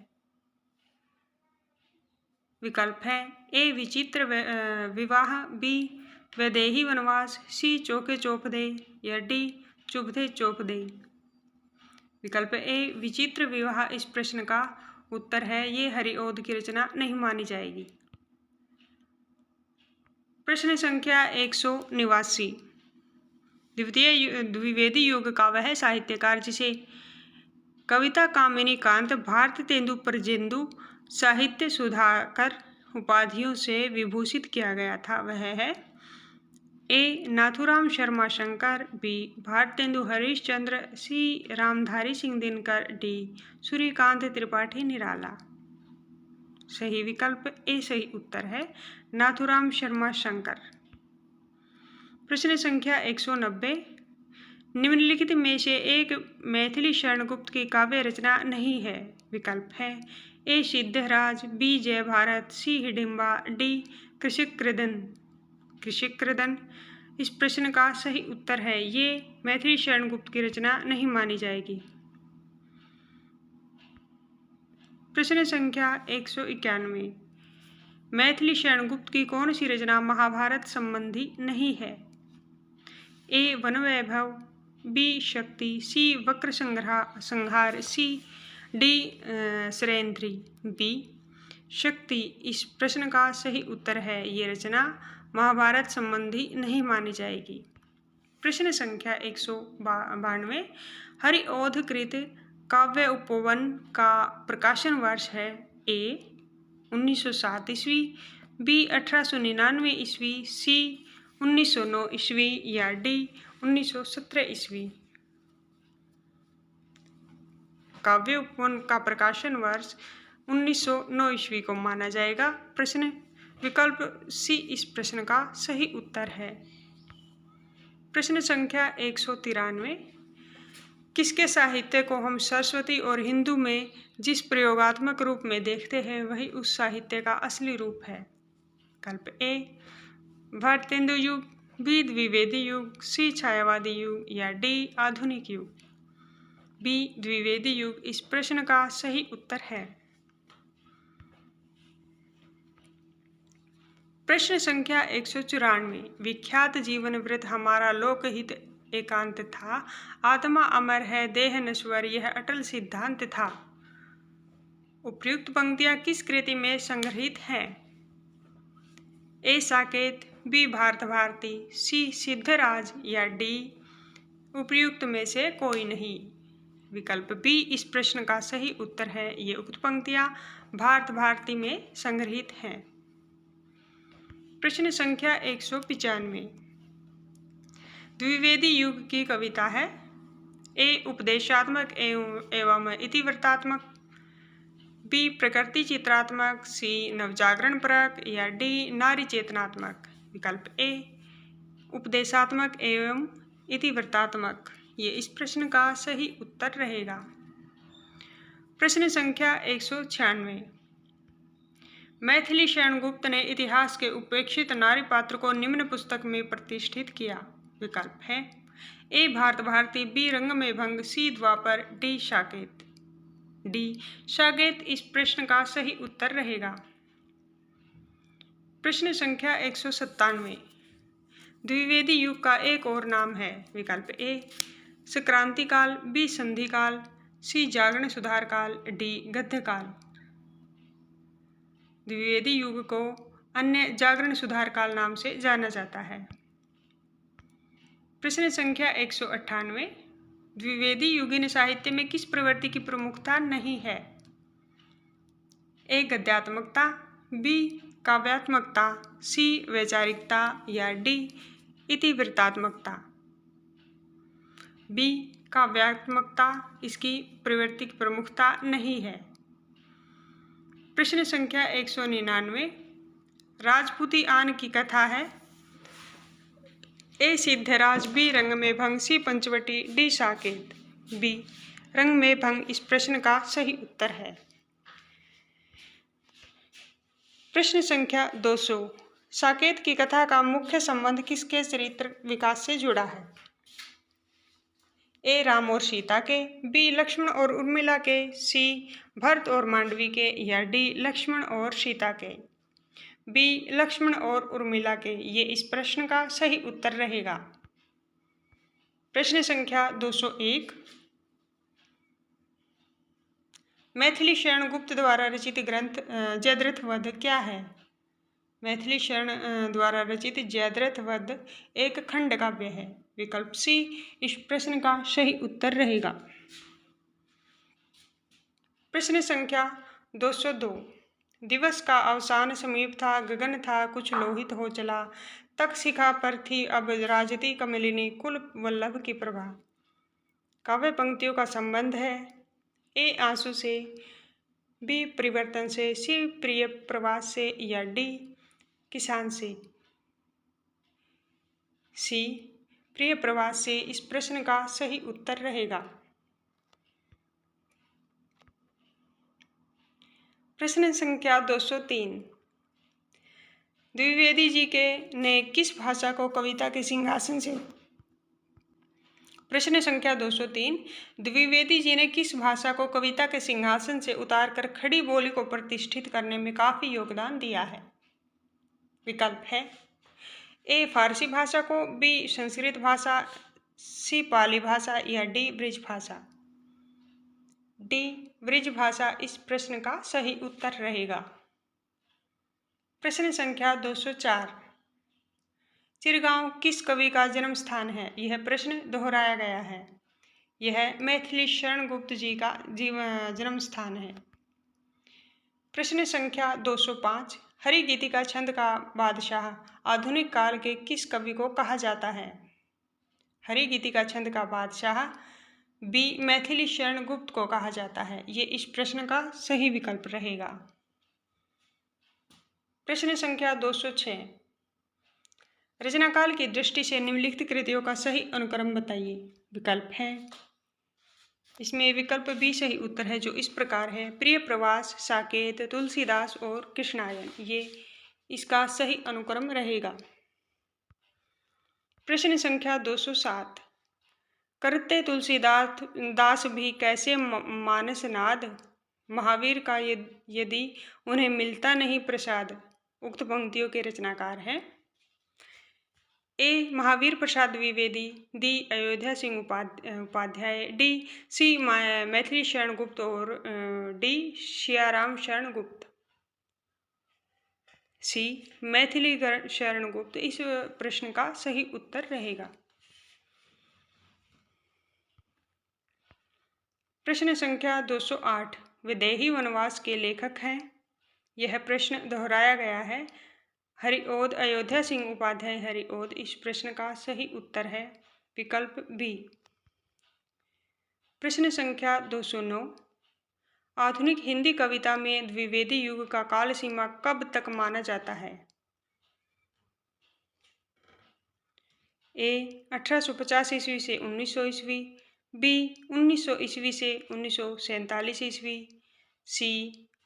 विकल्प है ए विचित्र विवाह, बी वैदेही वनवास, सी चौके चौपदे या डी चुभदे चौपदे। विकल्प ए विचित्र विवाह इस प्रश्न का उत्तर है। ये हरिओद की रचना नहीं मानी जाएगी। प्रश्न संख्या 189, द्विवेदी युग का वह साहित्यकार जिसे कविता कामिनी कांत, भारत तेंदु प्रजेंदु, साहित्य सुधाकर उपाधियों से विभूषित किया गया था वह है? ए नाथुराम शर्मा शंकर, बी भारतेंदु हरिश्चंद्र, सी रामधारी सिंह दिनकर, डी सूर्यकांत त्रिपाठी निराला। सही विकल्प ए सही उत्तर है, नाथुराम शर्मा शंकर। प्रश्न संख्या 190, निम्नलिखित में से एक मैथिली शरणगुप्त की काव्य रचना नहीं है। विकल्प है ए सिद्धराज, बी जय भारत, सी हिडिंबा, डी कृषिकृदन इस प्रश्न का सही उत्तर है। ये मैथिली शरणगुप्त की रचना नहीं मानी जाएगी। प्रश्न संख्या 191, मैथिली शरणगुप्त की कौन सी रचना महाभारत संबंधी नहीं है? ए वनवैभव, बी शक्ति, सी वक्र संहार, सी डी सरेंद्री। बी शक्ति इस प्रश्न का सही उत्तर है। ये रचना महाभारत संबंधी नहीं मानी जाएगी। प्रश्न संख्या 192, हरिओध कृत काव्य उपवन का प्रकाशन वर्ष है? ए 1907 ईस्वी, बी 1899 ईस्वी, सी 1909 ईस्वी या डी 1917 ईस्वी। काव्य उपवन का प्रकाशन वर्ष 1909 ईस्वी को माना जाएगा। प्रश्न विकल्प सी इस प्रश्न का सही उत्तर है। प्रश्न संख्या 193, किसके साहित्य को हम सरस्वती और हिंदू में जिस प्रयोगात्मक रूप में देखते हैं वही उस साहित्य का असली रूप है? विकल्प ए भारतेंदु युग, बी द्विवेदी युग, सी छायावादी युग या डी आधुनिक युग। बी द्विवेदी युग इस प्रश्न का सही उत्तर है। प्रश्न संख्या 194। विख्यात जीवन वृत्त हमारा लोकहित एकांत था, आत्मा अमर है देह नश्वर यह अटल सिद्धांत था। उपर्युक्त पंक्तियां किस कृति में संग्रहित हैं? ए साकेत, बी भारत भारती, सी सिद्धराज या डी उपर्युक्त में से कोई नहीं। विकल्प बी इस प्रश्न का सही उत्तर है। ये उक्त पंक्तियां भारत भारती में संग्रहित हैं। प्रश्न संख्या 195। द्विवेदी युग की कविता है। ए उपदेशात्मक एवं इतिवृत्तात्मक, बी प्रकृति चित्रात्मक, सी नवजागरण परक या डी नारी चेतनात्मक। विकल्प ए उपदेशात्मक एवं इतिवृत्तात्मक ये इस प्रश्न का सही उत्तर रहेगा। प्रश्न संख्या 196। मैथिली शरण गुप्त ने इतिहास के उपेक्षित नारी पात्र को निम्न पुस्तक में प्रतिष्ठित किया। विकल्प है ए भारत भारती, बी रंग में भंग, सी द्वापर, डी साकेत। डी साकेत इस प्रश्न का सही उत्तर रहेगा। प्रश्न संख्या 197। द्विवेदी युग का एक और नाम है। विकल्प ए संक्रांति काल, बी संधि काल, सी जागरण सुधार काल, डी गद्य काल। द्विवेदी युग को अन्य जागरण सुधार काल नाम से जाना जाता है। प्रश्न संख्या 198। द्विवेदी युगीन साहित्य में किस प्रवृत्ति की प्रमुखता नहीं है? ए गद्यात्मकता, बी काव्यात्मकता, सी वैचारिकता या डी इतिवृत्तात्मकता। बी काव्यात्मकता इसकी प्रवृत्ति की प्रमुखता नहीं है। प्रश्न संख्या 199। राजपूती आन की कथा है। ए सिद्धराज, बी रंग में भंग, सी पंचवटी, डी साकेत। बी रंग में भंग इस प्रश्न का सही उत्तर है। प्रश्न संख्या 200। साकेत की कथा का मुख्य संबंध किसके चरित्र विकास से जुड़ा है? ए राम और सीता के, बी लक्ष्मण और उर्मिला के, सी भरत और मांडवी के या डी लक्ष्मण और सीता के। बी लक्ष्मण और उर्मिला के ये इस प्रश्न का सही उत्तर रहेगा। प्रश्न संख्या 201। मैथिली शरण गुप्त द्वारा रचित ग्रंथ जयद्रथ वध क्या है? मैथिली शरण द्वारा रचित जयद्रथ वध एक खंड काव्य है। विकल्प सी इस प्रश्न का सही उत्तर रहेगा। प्रश्न संख्या 202। दिवस का अवसान समीप था, गगन था कुछ लोहित हो चला, तक शिखा पर थी अब राजती कमलिनी, कुल वल्लभ की प्रभा। काव्य पंक्तियों का संबंध है। ए आंसू से, बी परिवर्तन से, सी प्रिय प्रवास से या डी किसान से। सी प्रिय प्रवास से इस प्रश्न का सही उत्तर रहेगा। प्रश्न संख्या 203। द्विवेदी जी के ने किस भाषा को कविता के सिंहासन से प्रश्न संख्या 203। द्विवेदी जी ने किस भाषा को कविता के सिंहासन से उतारकर खड़ी बोली को प्रतिष्ठित करने में काफी योगदान दिया है? विकल्प है ए फारसी भाषा को, बी संस्कृत भाषा, सी पाली भाषा या डी ब्रिज भाषा। डी ब्रिज भाषा इस प्रश्न का सही उत्तर रहेगा। प्रश्न संख्या 204। चिरगांव किस कवि का जन्म स्थान है? यह प्रश्न दोहराया गया है। यह मैथिली शरण गुप्त जी का जन्म स्थान है। प्रश्न संख्या 205। हरि गीतिका छंद का बादशाह आधुनिक काल के किस कवि को कहा जाता है? हरि गीतिका छंद का बादशाह बी मैथिली शरण गुप्त को कहा जाता है। ये इस प्रश्न का सही विकल्प रहेगा। प्रश्न संख्या 206। रचनाकाल की दृष्टि से निम्नलिखित कृतियों का सही अनुक्रम बताइए। विकल्प है, इसमें विकल्प बी सही उत्तर है जो इस प्रकार है। प्रिय प्रवास, साकेत, तुलसीदास और कृष्णायन ये इसका सही अनुक्रम रहेगा। प्रश्न संख्या 207। करते तुलसीदास दास भी कैसे मानस नाद, महावीर का यदि उन्हें मिलता नहीं प्रसाद। उक्त पंक्तियों के रचनाकार हैं A Mahavir Prasad Dwivedi, D Ayodhya Singh Upadhyay, D C Maithili Sharan Gupt और डी सियाराम शरण गुप्त। सी मैथिली शरण गुप्त इस प्रश्न का सही उत्तर रहेगा। प्रश्न संख्या 208। विदेही वनवास के लेखक हैं। यह प्रश्न दोहराया गया है। हरिओद अयोध्या सिंह उपाध्याय हरिओद इस प्रश्न का सही उत्तर है विकल्प बी। प्रश्न संख्या 209। आधुनिक हिंदी कविता में द्विवेदी युग का काल सीमा कब तक माना जाता है। ए 1850 ईस्वी से 1900 ईस्वी, बी 1900 ईस्वी से 1947 ईस्वी, सी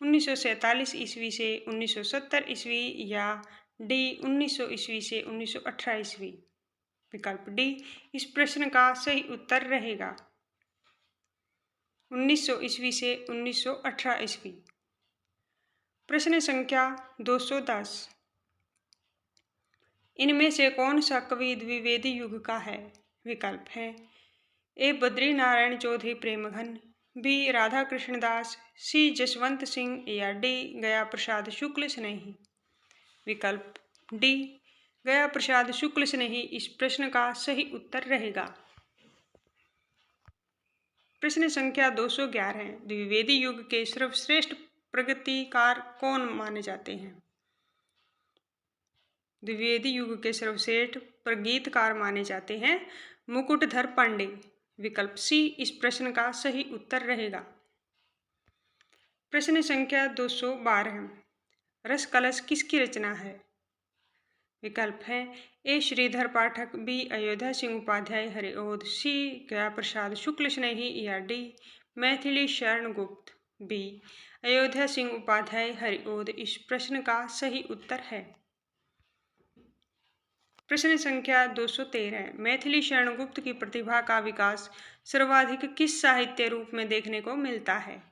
1947 ईस्वी से 1970 ईस्वी या डी 1900 ईस्वी से 1918 ईस्वी। विकल्प डी इस प्रश्न का सही उत्तर रहेगा 1900 ईस्वी से 1918 ईस्वी। प्रश्न संख्या 210। इनमें से कौन सा कवि द्विवेदी युग का है। विकल्प हैं ए बद्री नारायण चौधरी प्रेमघन, बी राधा कृष्णदास, सी जसवंत सिंह या डी गया प्रसाद शुक्ल स्नेही। विकल्प डी गया प्रसाद शुक्ल स्नेही इस प्रश्न का सही उत्तर रहेगा। प्रश्न संख्या 211। द्विवेदी युग के सर्वश्रेष्ठ प्रगतिकार कौन माने जाते हैं। द्विवेदी युग के सर्वश्रेष्ठ प्रगीतकार माने जाते हैं मुकुटधर पांडे। विकल्प सी इस प्रश्न का सही उत्तर रहेगा। प्रश्न संख्या 212। रस कलश किसकी रचना है। विकल्प हैं ए श्रीधर पाठक, बी अयोध्या सिंह उपाध्याय हरिओद, सी गया प्रसाद शुक्ल स्नेही या डी मैथिली शरण गुप्त। बी अयोध्या सिंह उपाध्याय हरिओद इस प्रश्न का सही उत्तर है। प्रश्न संख्या 213। मैथिली शरण गुप्त की प्रतिभा का विकास सर्वाधिक किस साहित्य रूप में देखने को मिलता है।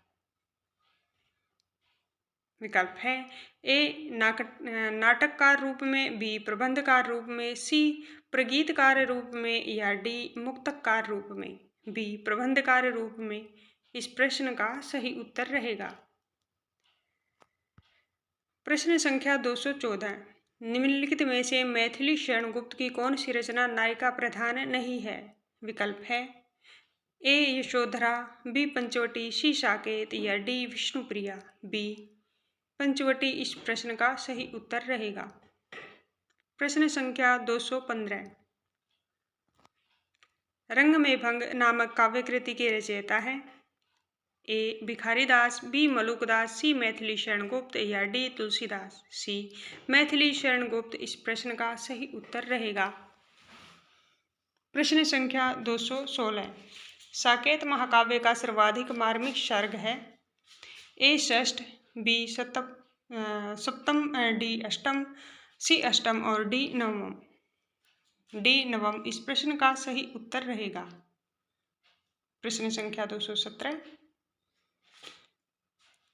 विकल्प है ए नाटककार रूप में, बी प्रबंधकार रूप में, सी प्रगीतकार रूप में या डी मुक्तकार रूप में। बी प्रबंधकार रूप में इस प्रश्न का सही उत्तर रहेगा। प्रश्न संख्या 214। निम्नलिखित में से मैथिली शरण गुप्त की कौन सी रचना नायिका प्रधान नहीं है। विकल्प है ए यशोधरा, बी पंचवटी, सी साकेत या डी विष्णुप्रिया। बी पंचवटी इस प्रश्न का सही उत्तर रहेगा। प्रश्न संख्या 215। रंग में भंग नामक काव्यकृति के रचयिता है ए भिखारीदास, बी मलुकदास, सी मैथिली शरण गुप्त या डी तुलसीदास। सी मैथिली शरण गुप्त इस प्रश्न का सही उत्तर रहेगा। प्रश्न संख्या 216। साकेत महाकाव्य का सर्वाधिक मार्मिक सर्ग है ए षष्ठ, बी सप्तम, डी अष्टम, सी अष्टम और डी नवम। डी नवम इस प्रश्न का सही उत्तर रहेगा। प्रश्न संख्या 217।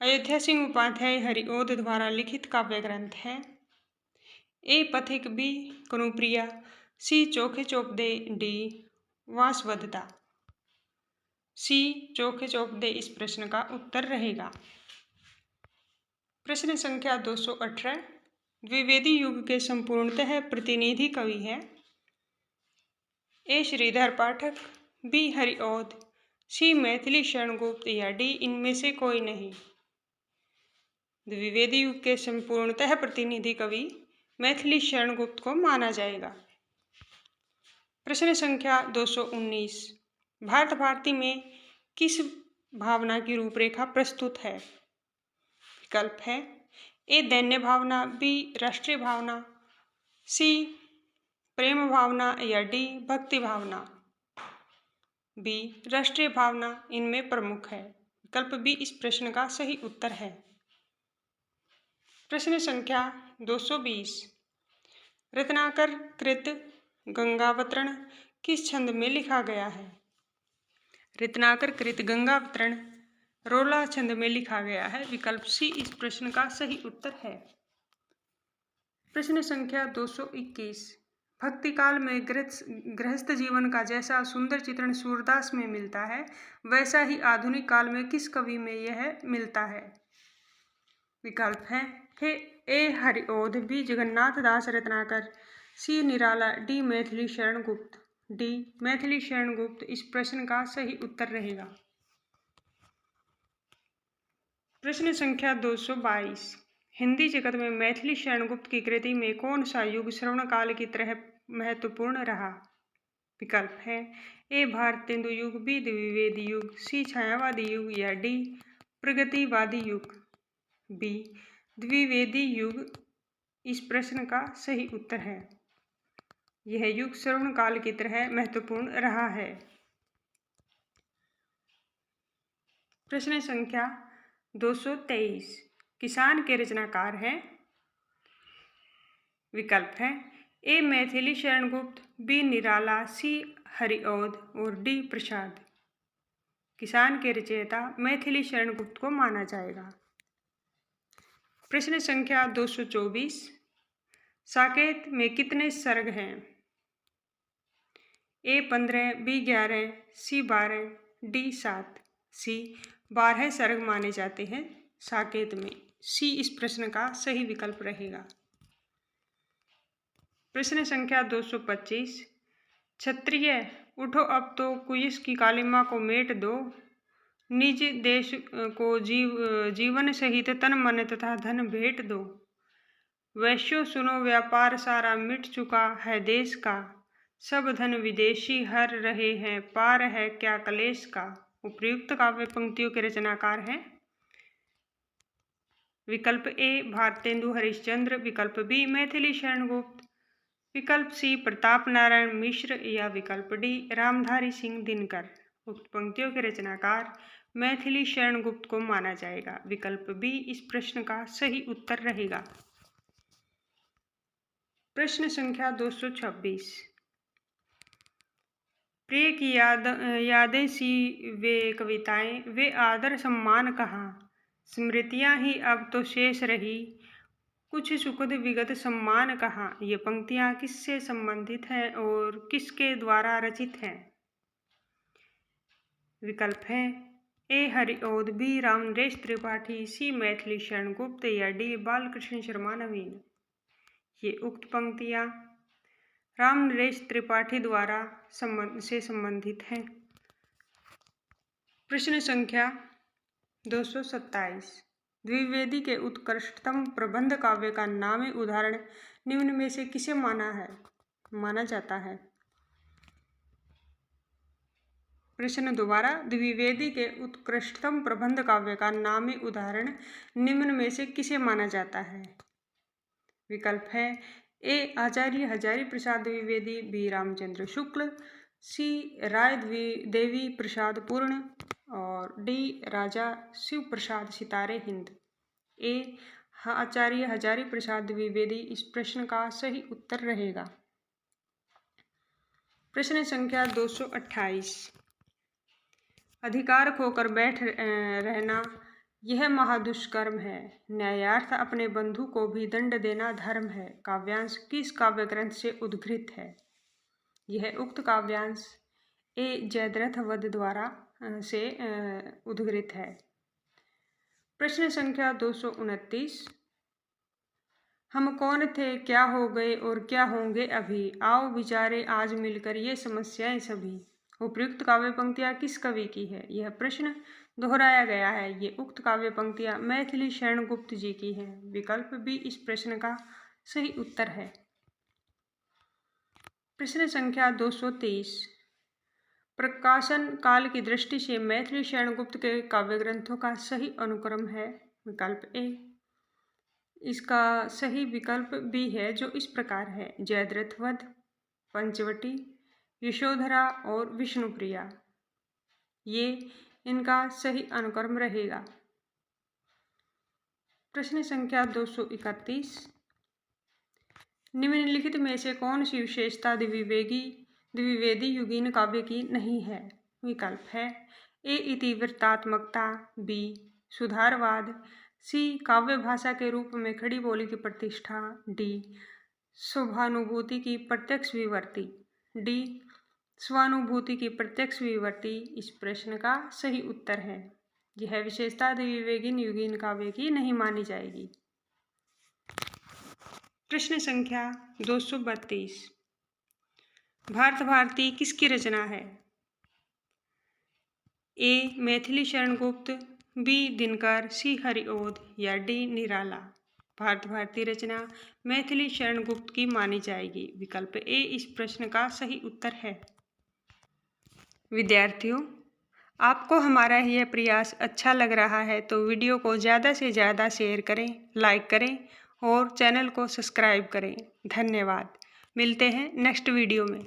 अयोध्या सिंह उपाध्याय हरिओद द्वारा लिखित काव्य ग्रंथ है ए पथिक, बी कनुप्रिया, सी चोखे चौपदे, डी वासवदता। सी चोखे चौपदे इस प्रश्न का उत्तर रहेगा। प्रश्न संख्या 218। द्विवेदी युग के संपूर्णतः प्रतिनिधि कवि हैं ए श्रीधर पाठक, बी हरिओद, सी मैथिली शरण गुप्त या डी इनमें से कोई नहीं। द्विवेदी युग के संपूर्णतः प्रतिनिधि कवि मैथिली शरण गुप्त को माना जाएगा। प्रश्न संख्या 219। भारत भारती में किस भावना की रूपरेखा प्रस्तुत है। विकल्प है ए दैन्य भावना, बी राष्ट्रीय भावना, सी प्रेम भावना या डी भक्ति भावना। बी राष्ट्रीय भावना इनमें प्रमुख है। विकल्प बी इस प्रश्न का सही उत्तर है। प्रश्न संख्या 220। रत्नाकर कृत गंगावतरण किस छंद में लिखा गया है? रत्नाकर कृत गंगावतरण रोला छंद में लिखा गया है। विकल्प सी इस प्रश्न का सही उत्तर है। प्रश्न संख्या 221। भक्ति काल में गृहस्थ जीवन का जैसा सुंदर चित्रण सूरदास में मिलता है, वैसा ही आधुनिक काल में किस कवि में यह मिलता है? विकल्प है ए हरिओध, बी जगन्नाथ दास रत्नाकर, सी निराला, डी मैथिली शरण गुप्त। डी मैथिली शरण गुप्त इस प्रश्न का सही उत्तर रहेगा। प्रश्न संख्या 222। हिंदी जगत में मैथिली शरण गुप्त की कृति में कौन सा युग श्रवण काल की तरह महत्वपूर्ण रहा? विकल्प है ए भारतेंदु युग, बी द्विवेदी युग, सी छायावादी युग या डी प्रगतिवादी युग। बी द्विवेदी युग इस प्रश्न का सही उत्तर है। यह युग श्रवण काल की तरह महत्वपूर्ण रहा है। प्रश्न संख्या 223। किसान के रचनाकार हैं? विकल्प है ए मैथिली शरण गुप्त, बी निराला, सी हरिओध और डी प्रसाद। किसान के रचयिता मैथिली शरण गुप्त को माना जाएगा। प्रश्न संख्या 224। साकेत में कितने सर्ग हैं? ए 15, बी 11, सी 12, डी 7। सी 12 सर्ग माने जाते हैं साकेत में। सी इस प्रश्न का सही विकल्प रहेगा। प्रश्न संख्या 225। क्षत्रिय उठो अब तो कुयस की कालिमा को मेट दो, निज देश को जीवन सहित तन मन तथा धन भेंट दो। वैश्यो सुनो व्यापार सारा मिट चुका है देश का, सब धन विदेशी हर रहे हैं पार है क्या कलेश का। उपर्युक्त काव्य पंक्तियों के रचनाकार हैं? विकल्प ए भारतेंदु हरिश्चंद्र, विकल्प बी मैथिली शरण गुप्त, विकल्प सी प्रताप नारायण मिश्र या विकल्प डी रामधारी सिंह दिनकर। उक्त पंक्तियों के रचनाकार मैथिली शरण गुप्त को माना जाएगा। विकल्प बी इस प्रश्न का सही उत्तर रहेगा। प्रश्न संख्या 226। प्रिय की यादें सी वे कविताएं, वे आदर सम्मान कहाँ, स्मृतियां ही अब तो शेष रही, कुछ सुखद विगत सम्मान कहाँ। ये पंक्तियां किससे संबंधित हैं और किसके द्वारा रचित हैं? विकल्प हैं ए हरिओध, बी रामनरेश त्रिपाठी, सी मैथिली शरण गुप्त या डी बालकृष्ण शर्मा नवीन। ये उक्त पंक्तियां रामनरेश त्रिपाठी द्वारा से संबंधित हैं। प्रश्न संख्या 227। द्विवेदी के उत्कृष्टतम प्रबंध काव्य का नामी उदाहरण निम्न में से किसे माना जाता है? प्रश्न दोबारा। द्विवेदी के उत्कृष्टतम प्रबंध काव्य का नामी उदाहरण निम्न में से किसे माना जाता है? विकल्प है ए आचार्य हजारी प्रसाद द्विवेदी, बी रामचंद्र शुक्ल, सी राय देवी प्रसाद पूर्ण और डी राजा शिव प्रसाद सितारे हिंद। ए आचार्य हजारी प्रसाद द्विवेदी इस प्रश्न का सही उत्तर रहेगा। प्रश्न संख्या 228। अधिकार खोकर बैठ रहना यह महादुष्कर्म है, न्यायार्थ अपने बंधु को भी दंड देना धर्म है। काव्यांश किस काव्य ग्रंथ से उद्घृत है? यह उक्त काव्यांश ए जयद्रथ वध द्वारा से उद्घृत है। प्रश्न संख्या 229। हम कौन थे, क्या हो गए और क्या होंगे अभी, आओ विचारे आज मिलकर ये समस्याएं सभी। उपर्युक्त काव्य पंक्तियां किस कवि की है? यह प्रश्न दोहराया गया है। ये उक्त काव्य पंक्तियां मैथिली शरण गुप्त जी की हैं। विकल्प बी इस प्रश्न का सही उत्तर है। प्रश्न संख्या 230। प्रकाशन काल की दृष्टि से मैथिली शरण गुप्त के काव्य ग्रंथों का सही अनुक्रम है? विकल्प ए। इसका सही विकल्प बी है जो इस प्रकार है जयद्रथ वध, पंचवटी, यशोधरा और विष्णुप्रिया। ये इनका सही अनुक्रम रहेगा। प्रश्न संख्या 231। निम्नलिखित में से कौन सी विशेषता द्विवेदी युगीन काव्य की नहीं है? विकल्प है ए इतिवृत्तात्मकता, बी सुधारवाद, सी काव्य भाषा के रूप में खड़ी बोली की प्रतिष्ठा, डी स्वानुभूति की प्रत्यक्ष विवर्ती। डी स्वानुभूति की प्रत्यक्ष विवर्ती इस प्रश्न का सही उत्तर है। यह विशेषता द्विवेदी युगीन काव्य की नहीं मानी जाएगी। प्रश्न संख्या 232। भारत भारती किसकी रचना है? ए मैथिली शरण गुप्त, बी दिनकर, सी हरिओध या डी निराला। भारत भारती रचना मैथिली शरण गुप्त की मानी जाएगी। विकल्प ए इस प्रश्न का सही उत्तर है। विद्यार्थियों, आपको हमारा यह प्रयास अच्छा लग रहा है तो वीडियो को ज़्यादा से ज़्यादा शेयर करें, लाइक करें और चैनल को सब्सक्राइब करें। धन्यवाद। मिलते हैं नेक्स्ट वीडियो में।